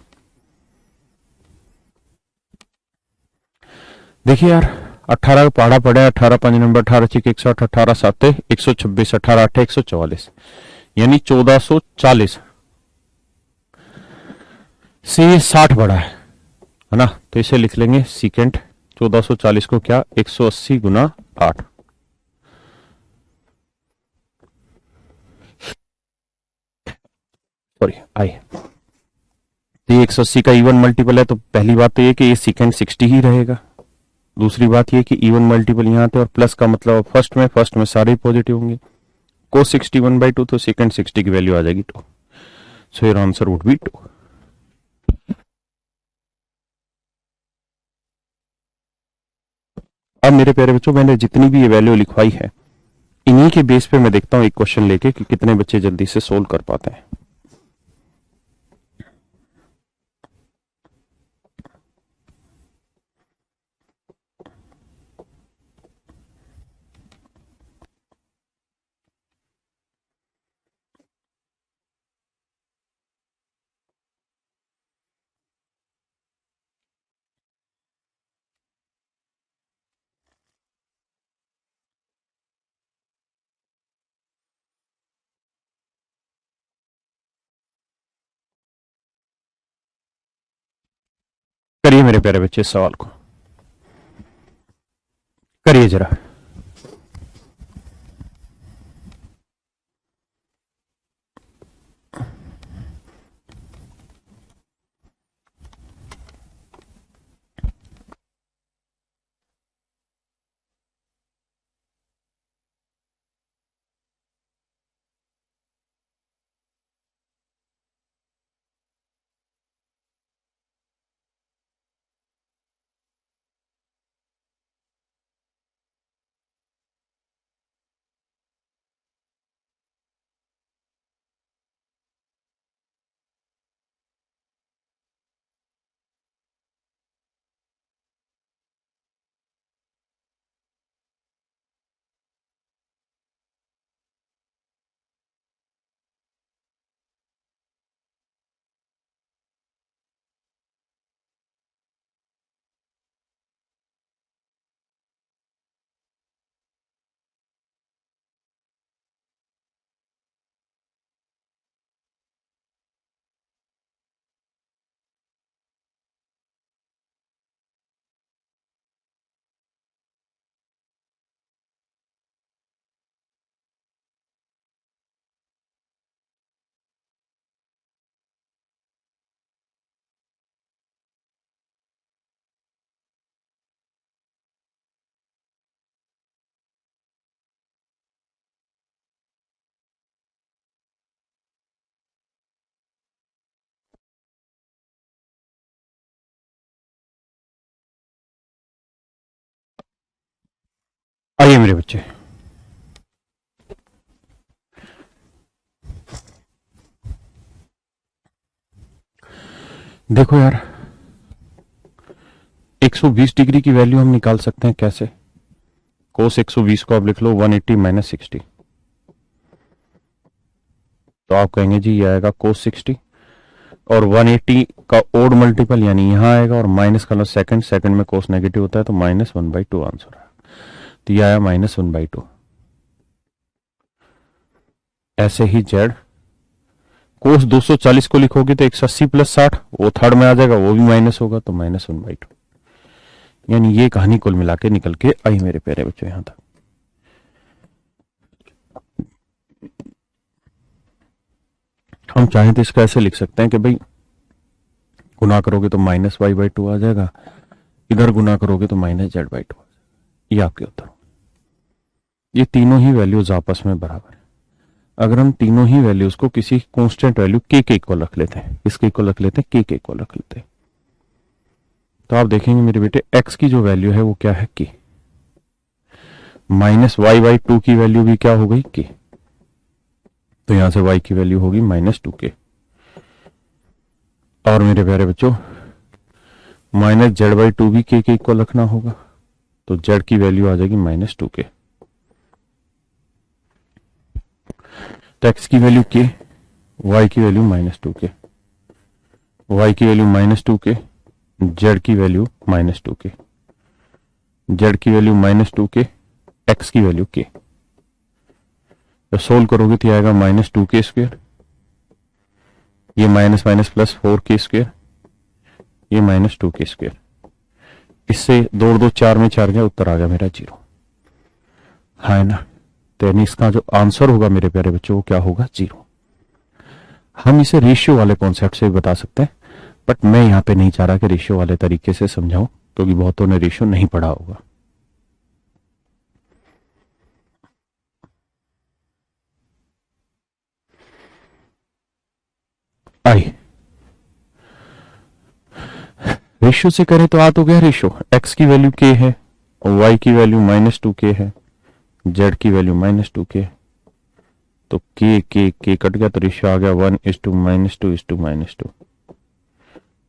S1: देखिए यार, 18 का पहाड़ा पड़ा है, 18 5 नंबर, 18 6 108, 18 7 126, 18 8 144, यानी 1440 से ये 60 बढ़ा है ना। तो इसे लिख लेंगे सीकेंट 1440 को क्या 180 गुना 8, सॉरी आई। तो ये 180 का इवन मल्टीपल है, तो पहली बात तो ये कि ये सीकेंट 60 ही रहेगा। दूसरी बात ये कि इवन मल्टीपल यहाँ थे और प्लस का मतलब फर्स्ट में सारे पॉजिटिव होंगे। कोस 61/2, तो सेकंड 60 की वैल्यू आ जाएगी 2। सो योर आंसर वुड बी 2। अब मेरे प्यारे बच्चों, मैंने जितनी भी ये वैल्यू लिखवाई है, इन्हीं के बेस पे मैं देखता हूँ एक क्वेश्चन लेके कि कितने बच्चे जल्दी से सोल्व कर पाते हैं। करिए मेरे प्यारे बच्चे इस सवाल को, करिए जरा। आइए मेरे बच्चे, देखो यार, 120 डिग्री की वैल्यू हम निकाल सकते हैं कैसे? कोस 120 को आप लिख लो 180 माइनस 60, तो आप कहेंगे जी ये आएगा कोस 60, और 180 का ओड मल्टीपल यानी यहां आएगा, और माइनस का सेकंड, सेकंड में कोस नेगेटिव होता है तो -1/2 आंसर है, तो ये आया -1/2। ऐसे ही जेड कोस 240 को लिखोगे तो 180 प्लस 60 वो थर्ड में आ जाएगा, वो भी माइनस होगा तो -1/2। यानी ये कहानी कुल मिला के निकल के आई मेरे प्यारे बच्चों यहां तक। हम चाहें तो इसका ऐसे लिख सकते हैं कि भाई गुना करोगे तो -y/2 आ जाएगा, इधर गुना करोगे तो -z/2 आ जाएगा। ये आपके उत्तर। ये तीनों ही वैल्यूज आपस में बराबर है। अगर हम तीनों ही वैल्यूज को किसी कांस्टेंट वैल्यू k इक्वल रख लेते हैं, इसके इक्वल रख लेते हैं, k इक्वल रख लेते हैं, तो आप देखेंगे मेरे बेटे x की जो वैल्यू है वो क्या है k, -y/2 की वैल्यू भी क्या हो गई k, तो यहां से y की वैल्यू होगी -2k, और मेरे प्यारे बच्चों -z/2 भी k के इक्वल रखना होगा, तो z की वैल्यू आ जाएगी -2k। तो x की वैल्यू k, y की वैल्यू -2k, y की वैल्यू -2k, z की वैल्यू -2k, z की वैल्यू -2k, x की वैल्यू k। जब सोल्व करोगे तो आएगा -2k², ये माइनस माइनस प्लस 4k², ये -2k²। इससे 2 2 4 में 4 गया, उत्तर आ गया मेरा 0, है ना। तो यानी इसका जो आंसर होगा मेरे प्यारे बच्चों वो क्या होगा 0। हम इसे रेशियो वाले कॉन्सेप्ट से भी बता सकते हैं, बट मैं यहां पे नहीं चाह रहा कि रेशियो वाले तरीके से समझाऊं, क्योंकि बहुतों ने रेशियो नहीं पढ़ा होगा। आई रेशियो से करें तो आ तो गया रेशियो, x की वैल्यू k है, y की वैल्यू -2k है, z की वैल्यू -2k, तो k कट गया तो रेशियो आ गया 1:-2:-2।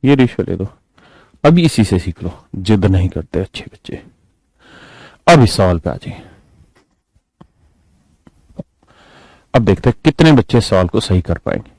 S1: ये रेशियो ले दो। अभी इसी से सीख लो, जिद नहीं करते अच्छे बच्चे। अब इस सवाल पे आ जाइए। अब देखते हैं कितने बच्चे सवाल को सही कर पाएंगे।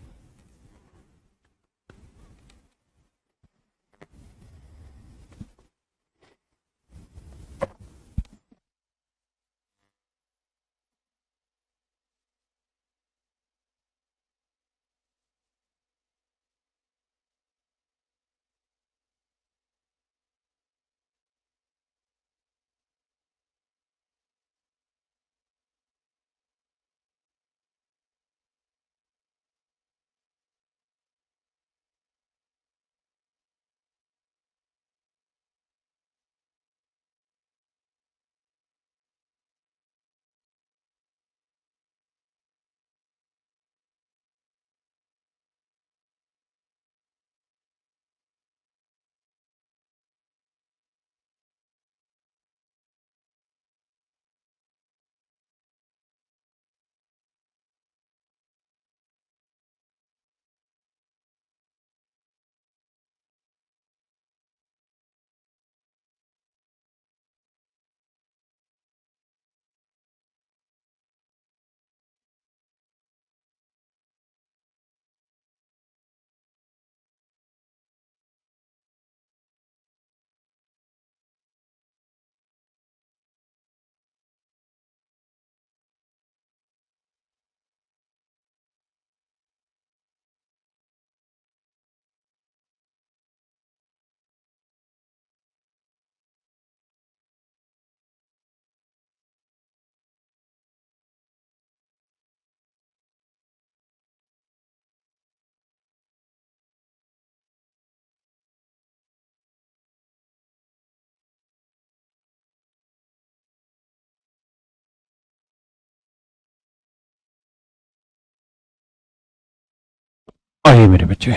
S1: आइए मेरे बच्चे,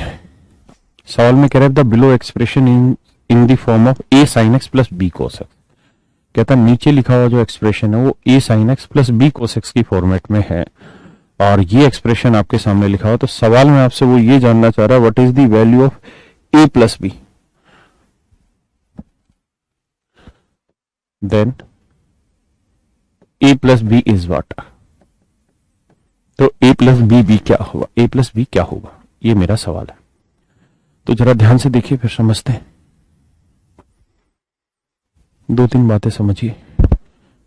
S1: सवाल में कह रहे the below expression in the form of a sin x plus b cos x। कहता नीचे लिखा हुआ जो एक्सप्रेशन है वो a sin x plus b cos x की फॉर्मेट में है, और ये एक्सप्रेशन आपके सामने लिखा हुआ, तो सवाल में आपसे वो ये जानना चाह रहा है what is the value of a plus b, then a plus b is what? तो a plus b क्या होगा? a plus b क्या होगा, ये मेरा सवाल है। तो जरा ध्यान से देखिए, फिर समझते हैं। दो तीन बातें समझिए।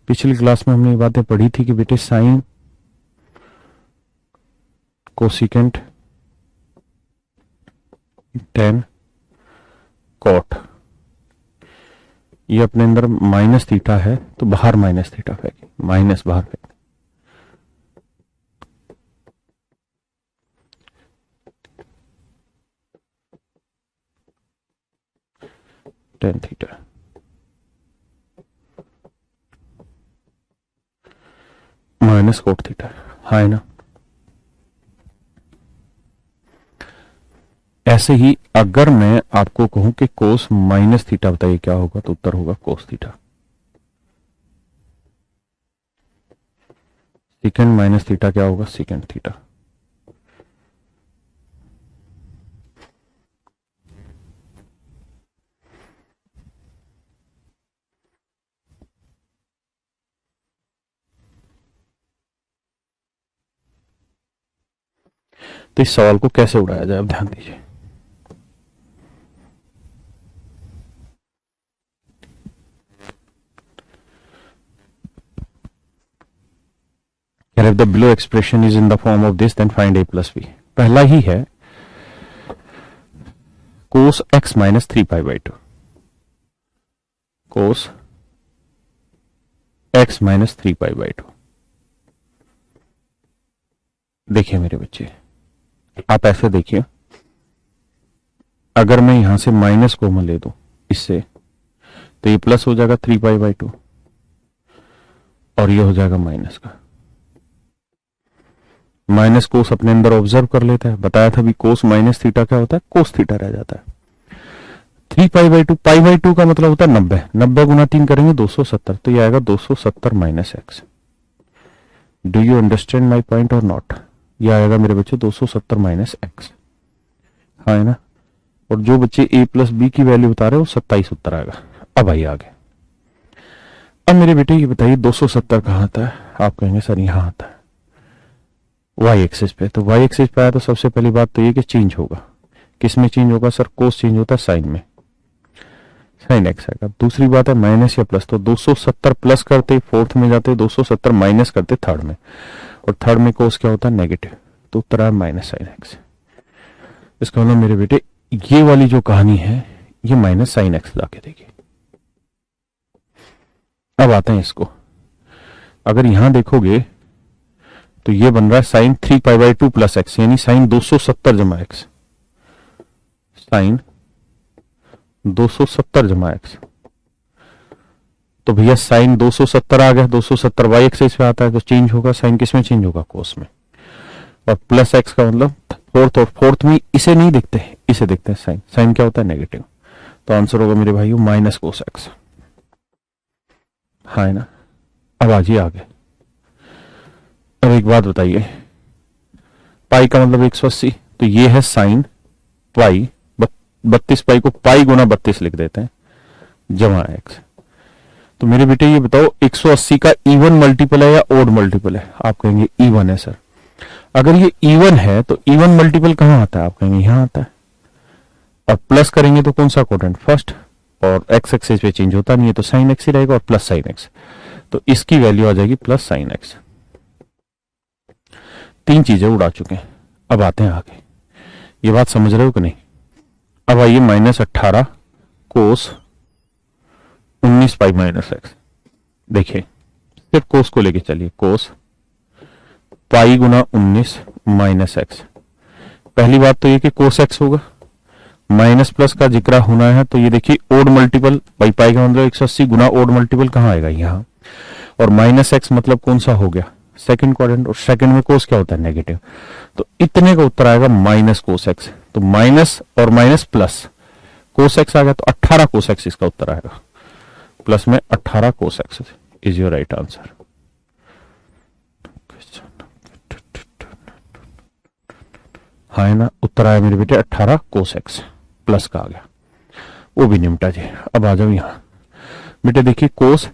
S1: पिछली क्लास में हमने ये बातें पढ़ी थी कि बेटे साइन, कोसिकेंट, टेन, कॉट, ये अपने अंदर माइनस थीटा है, तो बाहर माइनस थीटा फेंके, माइनस बाहर फेंके। Tan theta minus cot theta, हाँ है ना। ऐसे ही अगर मैं आपको कहूं कि कोस माइनस थीटा, बताइए क्या होगा? तो उत्तर होगा cos theta. Second minus theta क्या होगा? Second theta. तो इस सवाल को कैसे उड़ाया जाए, अब ध्यान दीजिए। If the below expression is in the form of this, then find a plus b। पहला ही है cos x minus 3 pi by 2, cos x minus 3 pi by 2। देखिए मेरे बच्चे, आप ऐसे देखिए, अगर मैं यहां से माइनस कॉमन ले दूं इससे, तो ये प्लस हो जाएगा 3 पाई बाई 2 और ये हो जाएगा माइनस का। माइनस कोस अपने अंदर ऑब्जर्व कर लेता है, बताया था भी कोस माइनस थीटा क्या होता है? कोस थीटा रह जाता है। 3 पाई बाई 2, पाई बाई 2 का मतलब होता है 90, 90 गुना 3 करेंगे 270, तो ये आएगा 270 minus x. Do you understand my point और नॉट? ये आएगा मेरे बच्चे 270 माइनस एक्स, हाँ है ना। और जो बच्चे a प्लस बी की वैल्यू बता रहे हो 27 उत्तर आएगा। अब आइए आगे। अब मेरे बेटे ये बताइए 270 कहां आता है? आप कहेंगे सर यहां आता है वाई एक्सिस पे। तो वाई एक्सिस पे आया तो सबसे पहली बात तो ये कि चेंज होगा। किस में चेंज होगा सर? कोस चेंज होता है साइन में, साइन एक्स आएगा। दूसरी बात है माइनस या प्लस, तो 270 प्लस करते फोर्थ में जाते, 270 माइनस करते थर्ड में, और थर्ड में कोस क्या होता है? नेगेटिव, तो उत्तर आया माइनस साइन एक्स। इसका मतलब मेरे बेटे ये वाली जो कहानी है ये माइनस साइन एक्स लाके देगी। अब आते हैं इसको, अगर यहां देखोगे तो ये बन रहा है sine 3 pi by 2 plus x, यानी साइन 270 जमा एक्स, साइन 270 जमा एक्स। तो भैया साइन 270 आ गया, 270 वाई एक्सिस पे आता है, तो चेंज होगा साइन, किस में चेंज होगा? कोस में। और प्लस एक्स का मतलब फोर्थ, और फोर्थ में इसे नहीं देखते, इसे देखते हैं साइन। साइन क्या होता है? नेगेटिव। तो आंसर होगा मेरे भाइयों माइनस कोस एक्स, हाँ है ना। अब आइए आगे। अब एक बात बताइए, पाई का मतलब 180, तो ये है साइन पाई, 32 पाई को पाई गुना 32 लिख देते हैं, जमा एक्स। तो मेरे बेटे ये बताओ 180 का इवन मल्टीपल है या ओड मल्टीपल है? आप कहेंगे इवन है सर। अगर ये इवन है तो इवन मल्टीपल कहां आता है? आप कहेंगे यहां आता है। और प्लस करेंगे तो कौन सा क्वाड्रेंट? फर्स्ट, और एक्स एक्सिस पे चेंज होता नहीं है, तो साइन एक्स ही रहेगा, और प्लस साइन एक्स, तो इसकी वैल्यू आ जाएगी प्लस साइन एक्स। तीन चीजें उड़ा चुके हैं। अब आते हैं आगे, ये बात समझ रहे हो कि नहीं? अब आइए माइनस 18 कोस 19 पाई माइनस एक्स। देखिए सिर्फ कोस को लेके चलिए, कोस पाई गुना 19 माइनस एक्स। पहली बात तो ये कि कोस एक्स होगा, माइनस प्लस का जिक्र होना है, तो ये देखिए ओड मल्टीपल, पाई पाई का मतलब 180 गुना ओड मल्टीपल कहां आएगा? यहां। और माइनस एक्स मतलब कौन सा हो गया? सेकंड क्वाड्रेंट, और सेकंड में कोस क्या होता है? नेगेटिव। तो इतने का उत्तर आएगा माइनस कोस एक्स। तो माइनस और माइनस प्लस कोस एक्स आ गया, तो 18 कोस एक्स इसका उत्तर आएगा, प्लस में 18 cos x is your right answer. हाँ है ना, उत्तर आया मेरे बेटे 18 कोस एक्स। प्लस का आ गया, वो भी निमटा जी। अब आ जाओ यहां बेटे, देखिए कोस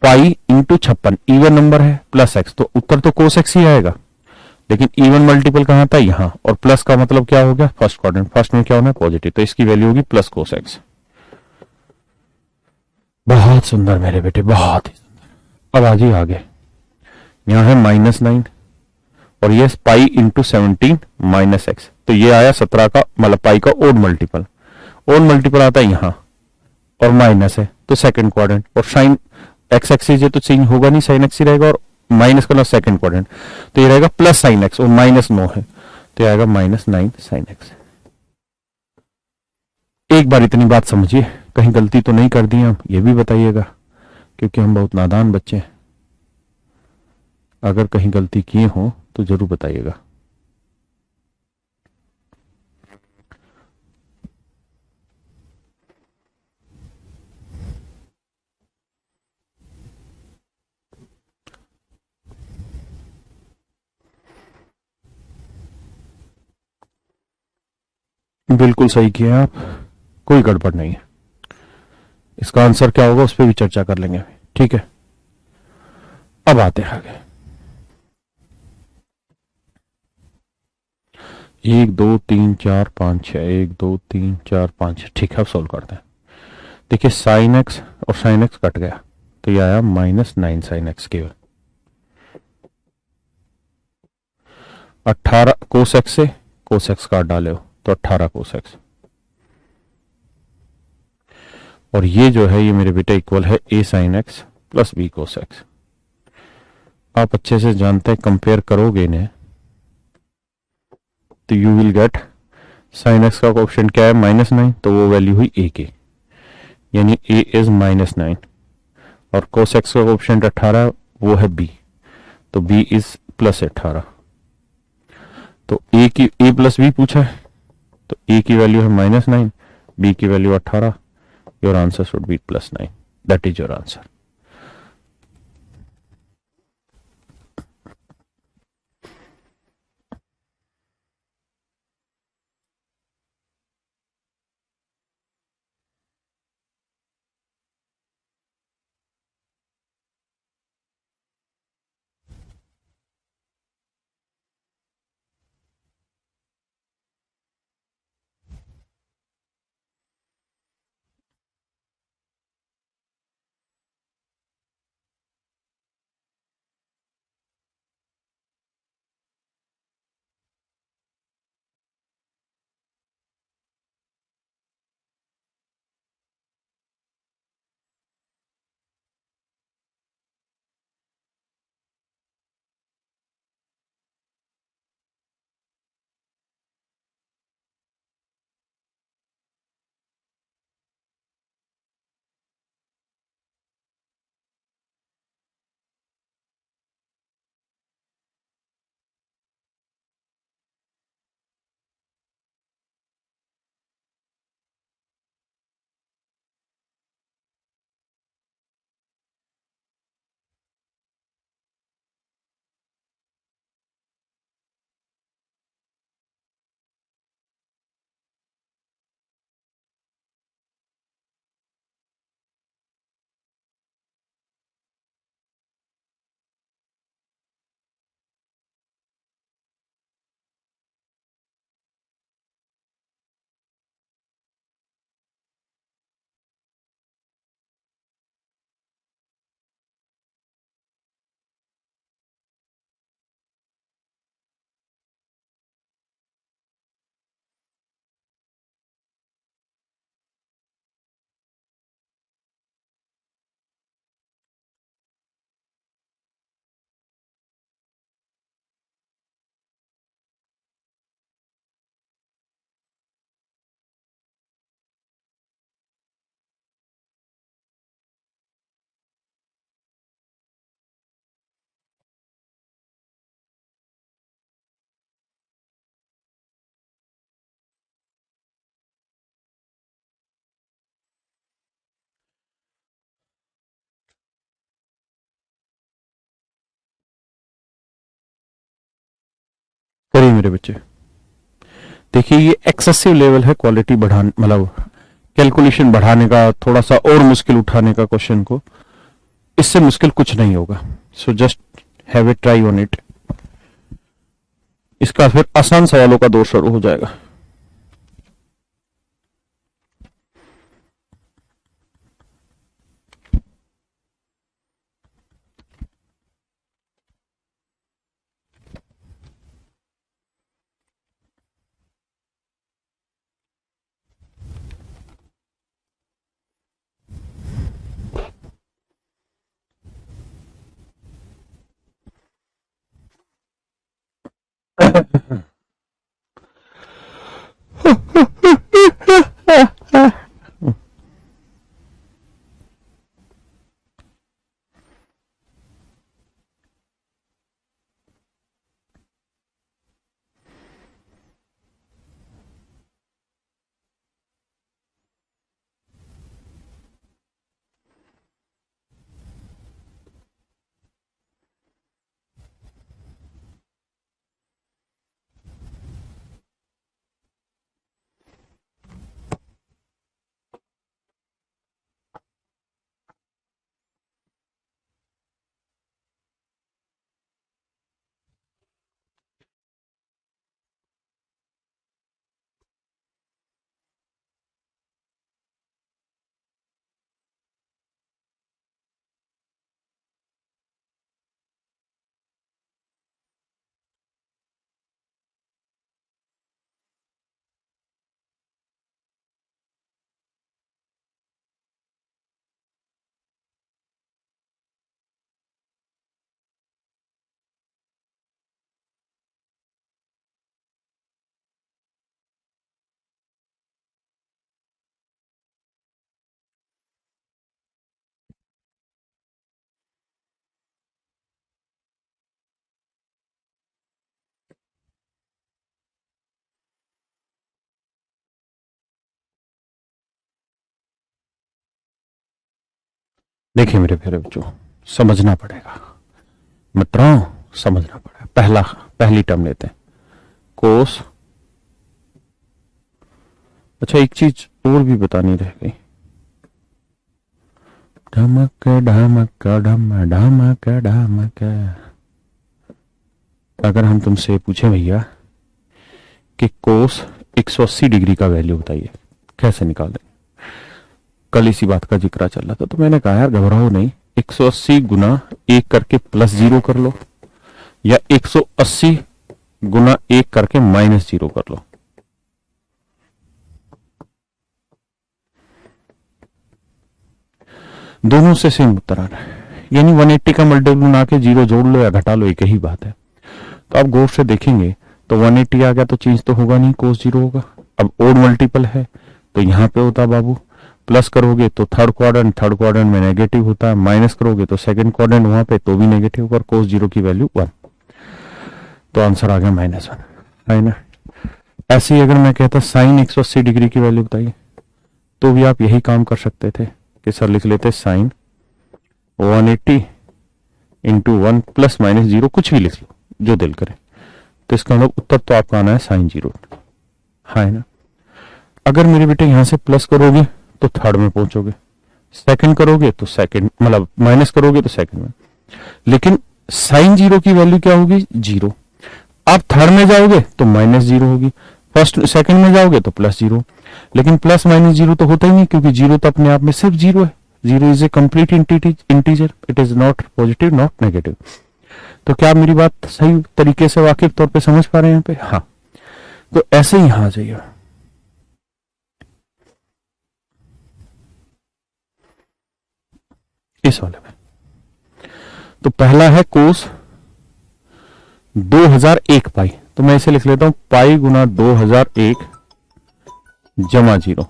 S1: पाई इंटू 56 इवन नंबर है, प्लस एक्स, तो उत्तर तो कोस एक्स ही आएगा, लेकिन इवन मल्टीपल कहां था, यहां, और प्लस का मतलब क्या हो गया, फर्स्ट क्वाड्रेंट, फर्स्ट में क्या होना है, पॉजिटिव, तो इसकी वैल्यू होगी प्लस कोस एक्स। बहुत सुंदर मेरे बेटे, बहुत ही सुंदर। अब आ जाइए आगे, यहां है -9 और ये पाई इंटू 17 माइनस एक्स, तो ये आया 17 का, मतलब पाई का ओड मल्टीपल, ओड मल्टीपल आता है यहां, और माइनस है तो सेकंड क्वाड्रेंट, और साइन एक्स एक्सिस है तो चेंज होगा नहीं, साइन एक्स ही रहेगा, और माइनस का सेकंड क्वाड्रेंट, तो ये रहेगा प्लस साइन एक्स, और -9 है तो ये आएगा -9 साइन एक्स। एक बार इतनी बात समझिए, कहीं गलती तो नहीं कर दी हम, ये भी बताइएगा, क्योंकि हम बहुत नादान बच्चे हैं, अगर कहीं गलती किए हो तो जरूर बताइएगा। बिल्कुल सही किया आप, कोई गड़बड़ नहीं है। इसका आंसर क्या होगा उस पर भी चर्चा कर लेंगे, ठीक है। अब आते हैं आगे, 1 2 3 4 5 6, 1 2 3 4 5 6, ठीक है, अब सोल्व करते हैं। देखिए साइन एक्स और साइन एक्स कट गया, तो ये आया -9 साइन एक्स केवल, 18 कोस एक्स से कोस एक्स काट डाले हो तो 18 कोस एक्स, और ये जो है ये मेरे बेटे इक्वल है a sine x plus b cos x. आप अच्छे से जानते हैं, कंपेयर करोगे इन्हें तो you will get, sine x का कोएफिशिएंट क्या है, -9, तो वो वैल्यू हुई a की, यानी a इज -9, और कोस एक्स का कोएफिशिएंट 18 वो है b, तो b इज +18, तो a प्लस b पूछा है, तो a की वैल्यू है -9, b की value 18, your answer should B +9, that is your answer. करिए मेरे बच्चे, देखिए ये एक्सेसिव लेवल है क्वालिटी बढ़ाने, मतलब कैलकुलेशन बढ़ाने का, थोड़ा सा और मुश्किल उठाने का क्वेश्चन को। इससे मुश्किल कुछ नहीं होगा। So just have a try on it. इसका फिर आसान सवालों का दौर शुरू हो जाएगा। देखिए मेरे प्यारे बच्चों, समझना पड़ेगा मित्रों, समझना पड़ेगा। पहली टर्म लेते हैं, कोस। अच्छा एक चीज और भी बतानी रह गई। ढमक ढमक ढम ढमक ढमक। अगर हम तुमसे पूछे भैया कि कोस 180 डिग्री का वैल्यू बताइए, कैसे निकालें? कल इसी बात का जिक्र चल रहा था, तो मैंने कहा यार घबराओ नहीं, 180 गुना एक करके प्लस जीरो कर लो, या 180 गुना एक करके माइनस जीरो कर लो। दोनों से सेम उत्तर आ रहा है, यानी 180 का मल्टीपल बना के जीरो जोड़ लो या घटा लो, एक ही बात है। तो आप गौर से देखेंगे तो 180 आ गया तो चेंज तो होगा नहीं, कोस जीरो होगा। अब ओड मल्टीपल है तो यहां पे होता बाबू, प्लस करोगे तो थर्ड क्वाड्रेंट में नेगेटिव होता है, माइनस करोगे तो सेकंड क्वाड्रेंट वहां पे तो भी नेगेटिव, पर कोस जीरो की वैल्यू 1, तो आंसर आ गया -1, है ना। ऐसे ही अगर मैं कहता साइन 180 डिग्री की वैल्यू बताइए, तो भी आप यही काम कर सकते थे कि सर लिख लेते sine 180 into 1 plus minus zero, कुछ भी लिख लो जो दिल करे। तो इसका मतलब उत्तर तो आपका आना है साइन जीरो, है ना। अगर मेरे बेटे यहां से प्लस करोगे तो थर्ड में पहुंचोगे, सेकंड करोगे तो सेकंड, मतलब माइनस करोगे तो सेकंड में। लेकिन साइन जीरो की वैल्यू क्या होगी? जीरो। आप थर्ड में जाओगे तो माइनस जीरो होगी, फर्स्ट सेकंड में जाओगे तो प्लस जीरो। लेकिन प्लस माइनस जीरो तो होता ही नहीं, क्योंकि जीरो तो अपने आप में सिर्फ जीरो है। Zero is a complete integer, it is not positive not negative. तो क्या आप मेरी बात सही तरीके से वाकिफ तौर पे समझ पा रहे हैं यहाँ पे? हाँ। तो ऐसे ही यहां आ जाइए, इस वाले में। तो पहला है कोस 2001 पाई, तो मैं इसे लिख लेता हूं पाई गुना 2001 जमा जीरो।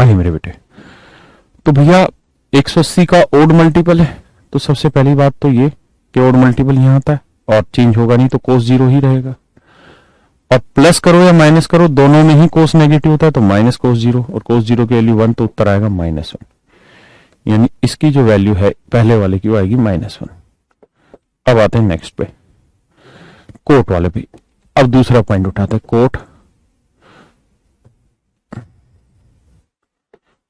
S1: आइए मेरे बेटे, तो भैया 180 का ओड मल्टीपल है, तो सबसे पहली बात तो ये कि ओड मल्टीपल यहां आता है और चेंज होगा नहीं, तो कोस 0 ही रहेगा। और प्लस करो या माइनस करो, दोनों में ही कोस नेगेटिव होता है, तो माइनस कोस 0, और कोस 0 की वैल्यू 1, तो उत्तर आएगा -1। यानी इसकी जो वैल्यू है पहले वाले की वो आएगी -1। अब आते हैं नेक्स्ट पे, कोट वाले पे। अब दूसरा पॉइंट उठाते हैं, कोट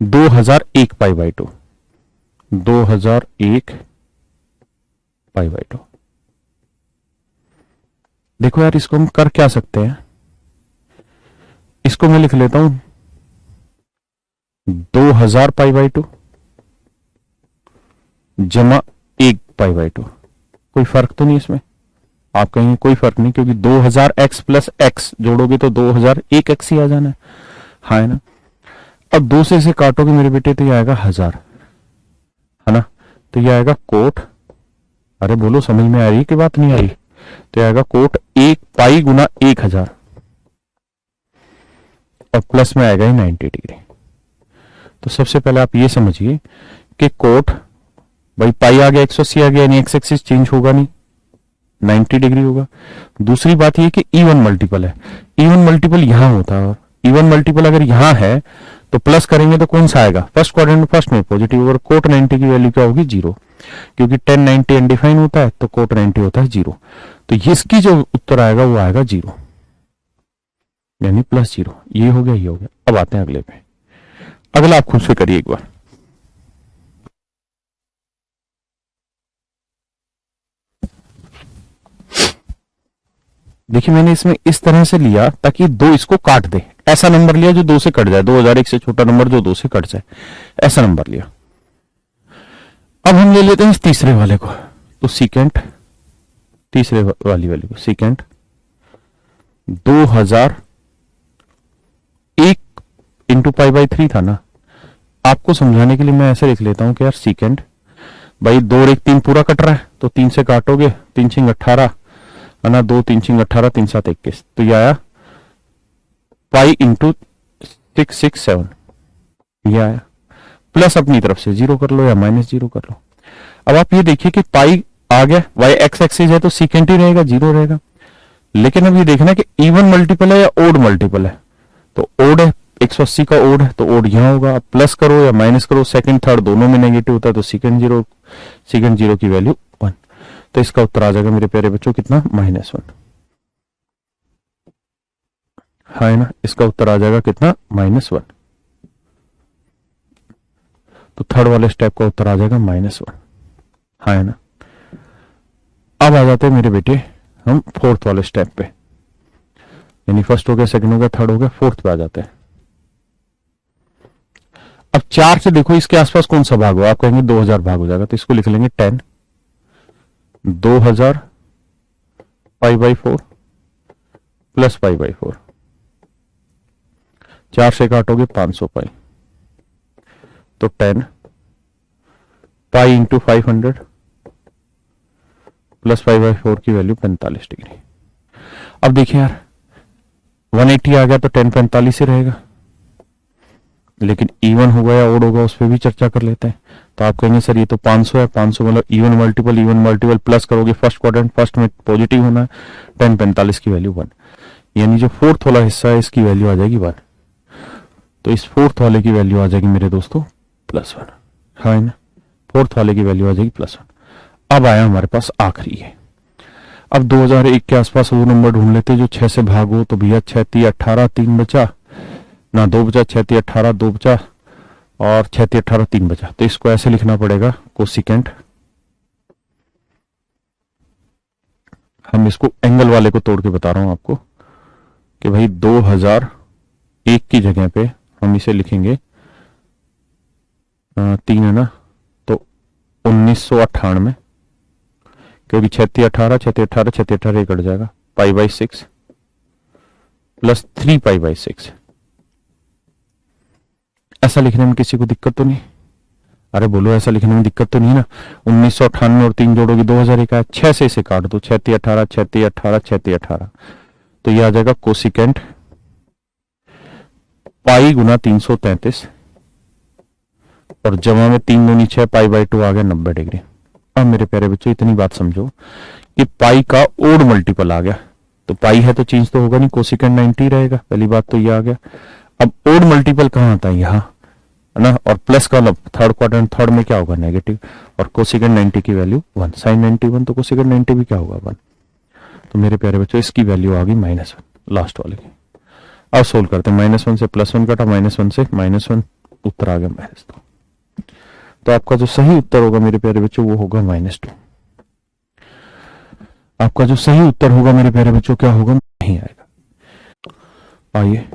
S1: 2001 π/2, 2001 π/2। देखो यार, इसको हम कर क्या सकते हैं, इसको मैं लिख लेता हूं 2000 π/2 जमा 1 π/2। कोई फर्क तो नहीं इसमें, आप कहेंगे कोई फर्क नहीं, क्योंकि 2000x प्लस x जोड़ोगे तो 2001x ही आ जाना है, हाँ है ना। अब 2 से इसे काटोगे मेरे बेटे तो ये आएगा 1000, है ना। तो ये आएगा कोट, अरे बोलो समझ में आ रही है कि बात नहीं आ रही, तो ये आएगा कोट 1 पाई गुना 1000, और प्लस में आएगा 90 डिग्री। तो सबसे पहले आप ये समझिए कि कोट, भाई पाई आ गया, 180 आ गया, यानी एक्स एक्सिस चेंज होगा नहीं, 90 डिग्री होगा। दूसरी बात ये कि इवन मल्टीपल है, इवन मल्टीपल यहां होता है, इवन मल्टीपल अगर यहां है तो प्लस करेंगे तो कौन सा आएगा, फर्स्ट क्वाड्रेंट फर्स्ट में पॉजिटिव, और कोट 90 की वैल्यू क्या होगी, 0, क्योंकि 10 90 अनडिफाइन होता है, तो कोट 90 होता है 0। तो इसकी जो उत्तर आएगा वो आएगा 0, यानी +0। ये हो गया, ये हो गया। अब आते हैं अगले पे, अगला आप खुद से करिए एक बार। देखिए मैंने इसमें इस तरह से लिया ताकि 2 इसको काट दे, ऐसा नंबर लिया जो 2 से कट जाए, 2001 से छोटा नंबर जो 2 से कट जाए, ऐसा नंबर लिया। अब हम ले लेते हैं इस तीसरे वाले को, तो सीकेंट, तीसरे वाली वैल्यू को सीकेंट 2001 इंटू π/3 था ना। आपको समझाने के लिए मैं ऐसे लिख लेता हूं कि यार सीकेंट, भाई 2 और 1 3 पूरा कट रहा है, तो 3 से काटोगे, 3 6 18, है ना, 2 3 6 18, 3 7 21, तो ये आया पाई इंटू 667, ये आया। प्लस अपनी तरफ से 0 कर लो या -0 कर लो। अब आप ये देखिए कि पाई आ गया, वाई एक्स एक्सिस है तो सीकेंट ही रहेगा, 0 रहेगा। लेकिन अब ये देखना कि इवन मल्टीपल है या ओड मल्टीपल है, तो ओड है, 180 का ओड है, तो ओड यहां होगा। आप प्लस करो या माइनस करो, सेकंड थर्ड दोनों में नेगेटिव होता है, तो सेकंड 0 की वैल्यू 1। तो इसका उत्तर आ जाएगा मेरे प्यारे बच्चों कितना, -1, है ना। इसका उत्तर आ जाएगा कितना, -1। तो थर्ड वाले स्टेप का उत्तर आ जाएगा -1, है ना। अब आ जाते हैं मेरे बेटे हम फोर्थ वाले स्टेप पे, यानी फर्स्ट हो गया, सेकंड हो गया, थर्ड हो गया, फोर्थ पे आ जाते हैं। अब 4 से देखो इसके आसपास कौन सा भाग हो, आप कहेंगे 2000 भाग हो जाएगा, तो इसको लिख लेंगे 10 2000 π/4 प्लस π/4। 4 से काटोगे 500 पाई, तो 10 पाई इंटू 500 प्लस π/4 की वैल्यू 45 डिग्री। अब देखिए यार 180 आ गया तो 10 45 ही रहेगा, लेकिन इवन होगा या ओड होगा उस पर भी चर्चा कर लेते हैं। तो आप कहेंगे सर ये तो 500 है, 500 मतलब इवन मल्टीपल प्लस करोगे, फर्स्ट क्वाड्रेंट फर्स्ट में पॉजिटिव होना है, 10 45 की वैल्यू 1, यानी जो फोर्थ वाला हिस्सा है इसकी वैल्यू आ जाएगी 1। तो इस फोर्थ वाले की वैल्यू आ जाएगी मेरे दोस्तों +1, है ना। फोर्थ वाले की वैल्यू आ जाएगी +1। अब आया हमारे पास आखिरी है। अब 2001 के आसपास वो नंबर ढूंढ लेते जो 6 से भागो, तो भैया 6 3 18 3 बचा ना, 2 बचा, 6 3 18 2 बचा, और 6 3 18 3 बचा। तो इसको ऐसे लिखना पड़ेगा कोसिकेंट, हम इसको एंगल वाले को तोड़ के बता रहा हूं आपको कि भाई 2001 की जगह पे हम इसे लिखेंगे 3 है ना, तो 1998, क्योंकि 6 3 18 6 3 18 6 3 18 कट जाएगा, π/6 प्लस 3 π/6। ऐसा लिखने में किसी को दिक्कत तो नहीं, अरे बोलो ऐसा लिखने में दिक्कत तो नहीं ना। 1998 और 3 जोड़ोगी 2001 आया, 6 से इसे काट दो, 6 3 18 6 3 18 6 3 18, तो ये आ जाएगा कोसिकेंट पाई गुना 333 और जमा में 3 दूनी 6, पाई बाई 2 आ गया 90 डिग्री। अब मेरे प्यारे बच्चों इतनी बात समझो कि पाई का ओड मल्टीपल आ गया, तो पाई है तो चेंज तो होगा नहीं, कोसिकेंड 90 रहेगा, पहली बात तो ये आ गया। अब ओड मल्टीपल कहाँ आता है, यहाँ है ना, और प्लस का थर्ड क्वाड्रेंट, थर्ड में क्या होगा नेगेटिव, और कोसिकेंड 90 की वैल्यू 1, साइन 91 तो कोसिकेंड 90 भी क्या होगा 1। तो मेरे प्यारे बच्चों इसकी वैल्यू आ गई -1 लास्ट वाले की। अब सोल्व करते हैं, -1 से +1 कटा, -1 से -1, उत्तर आ गया -2। तो आपका जो सही उत्तर होगा मेरे प्यारे बच्चों वो होगा -2। आपका जो सही उत्तर होगा मेरे प्यारे बच्चों क्या होगा, नहीं आएगा। आइए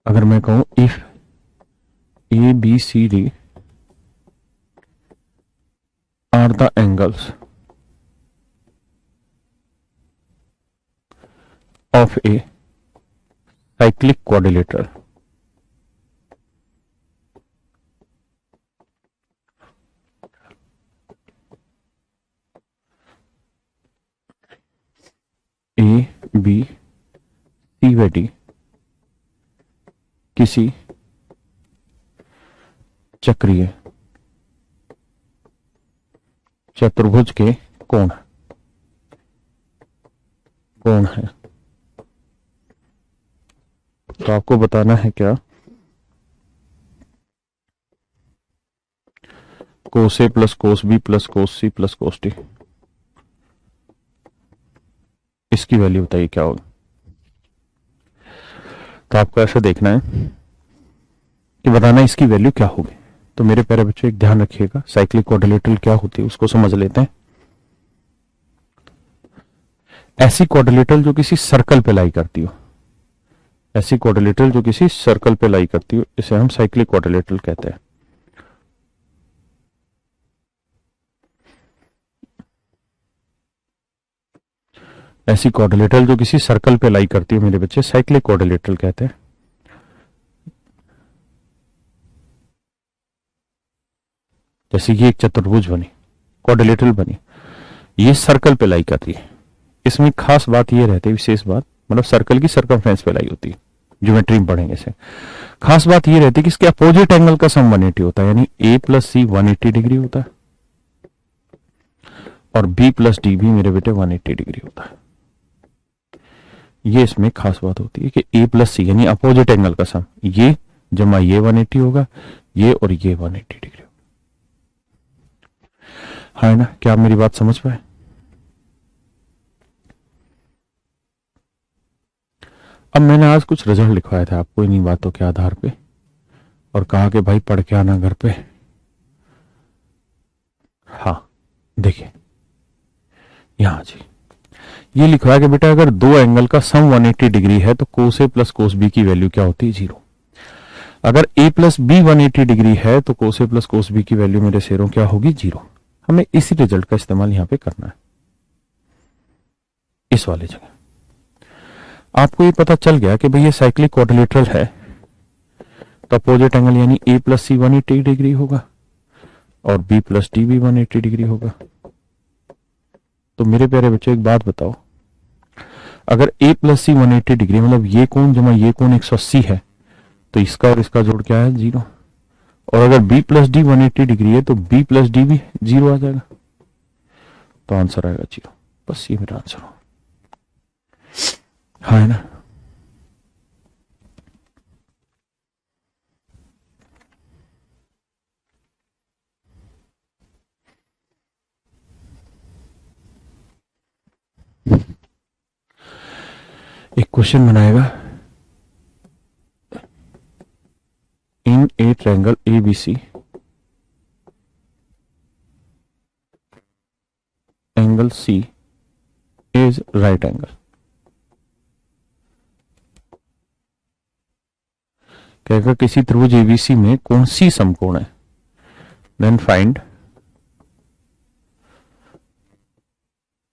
S1: अगर मैं कहूं if ABCD are the angles of a cyclic quadrilateral, ABCD किसी चक्रीय चतुर्भुज के कोण है, तो आपको बताना है क्या, cos A plus cos B plus cos C plus cos D, इसकी वैल्यू बताइए क्या होगी। तो आपको ऐसे देखना है कि बताना इसकी वैल्यू क्या होगी। तो मेरे प्यारे बच्चों एक ध्यान रखिएगा, साइक्लिक क्वाड्रिलेटरल क्या होती है उसको समझ लेते हैं। ऐसी क्वाड्रिलेटरल जो किसी सर्कल पे लाई करती हो, ऐसी क्वाड्रिलेटरल जो किसी सर्कल पे लाई करती हो, इसे हम साइक्लिक क्वाड्रिलेटरल कहते हैं। ऐसी क्वाड्रिलेटरल जो किसी सर्कल पे लाई करती है मेरे बच्चे, साइक्लिक क्वाड्रिलेटरल कहते हैं। जैसे कि एक चतुर्भुज बनी, क्वाड्रिलेटरल बनी, ये सर्कल पे लाई करती है। इसमें खास बात ये रहती है, विशेष बात, मतलब सर्कल की सर्कमफ्रेंस पे लाई होती है, ज्योमेट्री में पढ़ेंगे इसे। खास बात ये रहती है कि इसके अपोजिट एंगल का सम 180 होता है, यानी A प्लस सी 180 डिग्री होता है और B प्लस डी भी मेरे बेटे 180 डिग्री होता है। ये इसमें खास बात होती है कि A प्लस सी यानी अपोजिट एंगल का सम, ये जमा ये 180 होगा, ये और ये 180 डिग्री होगा। हाँ ना, क्या आप मेरी बात समझ पाए। अब मैंने आज कुछ रिजल्ट लिखवाया था आपको इन्हीं बातों के आधार पे, और कहा कि भाई पढ़ के आना घर पे। हाँ देखिए यहां जी, ये लिखवाया कि बेटा अगर दो एंगल का सम 180 डिग्री है तो कोस ए प्लस कोस बी की वैल्यू क्या होती है, 0। अगर a प्लस बी 180 डिग्री है तो कोस ए प्लस कोस बी की वैल्यू मेरे शेरों क्या होगी, 0। हमें इसी रिजल्ट का इस्तेमाल यहां पे करना है, इस वाले जगह। आपको ये पता चल गया कि भाई ये साइक्लिक क्वाड्रिलेटरल है, तो अपोजिट एंगल यानी a प्लस सी 180 डिग्री होगा और b प्लस डी भी 180 डिग्री होगा। तो मेरे प्यारे बच्चों एक बात बताओ, अगर a प्लस सी 180 डिग्री मतलब ये कोण जमा ये कोण 180 है, तो इसका और इसका जोड़ क्या है, 0। और अगर b प्लस डी 180 डिग्री है तो b प्लस डी भी 0 आ जाएगा, तो आंसर आएगा 0। बस ये मेरा आंसर हो, हाँ है ना। एक क्वेश्चन बनाएगा, in a triangle ABC angle C is right angle. कहेगा किसी त्रिभुज ABC में कौन सी समकोण है, then find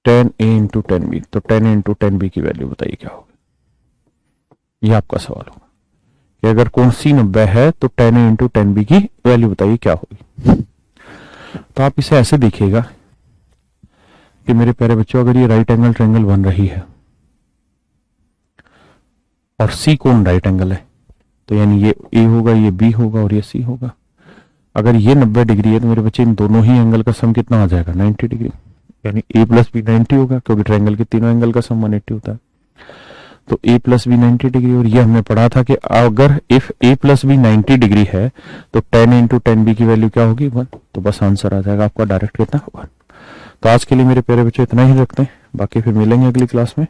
S1: tan A into tan B. तो tan A into tan B की वैल्यू बताइए क्या होगी, ये आपका सवाल होगा। कि अगर कोण सी 90 है तो tan A into tan B की वैल्यू बताइए क्या होगी। तो आप इसे ऐसे देखिएगा कि मेरे प्यारे बच्चों, अगर ये राइट एंगल ट्रायंगल बन रही है और सी कोण राइट एंगल है, तो यानी ये ए होगा, ये बी होगा और ये सी होगा। अगर ये 90 डिग्री है तो मेरे बच्चे इन दोनों ही एंगल का सम कितना आ जाएगा, 90 डिग्री, यानी ए प्लस बी 90 होगा, क्योंकि ट्रायंगल के तीनों एंगल का सम 180 होता है। तो ए प्लस बी 90 डिग्री, और ये हमने पढ़ा था कि अगर if A plus B 90 degree है तो tan A into tan B की वैल्यू क्या होगी, 1। तो बस आंसर आ जाएगा आपका डायरेक्ट कितना, 1। तो आज के लिए मेरे प्यारे बच्चों इतना ही रखते हैं, बाकी फिर मिलेंगे अगली क्लास में।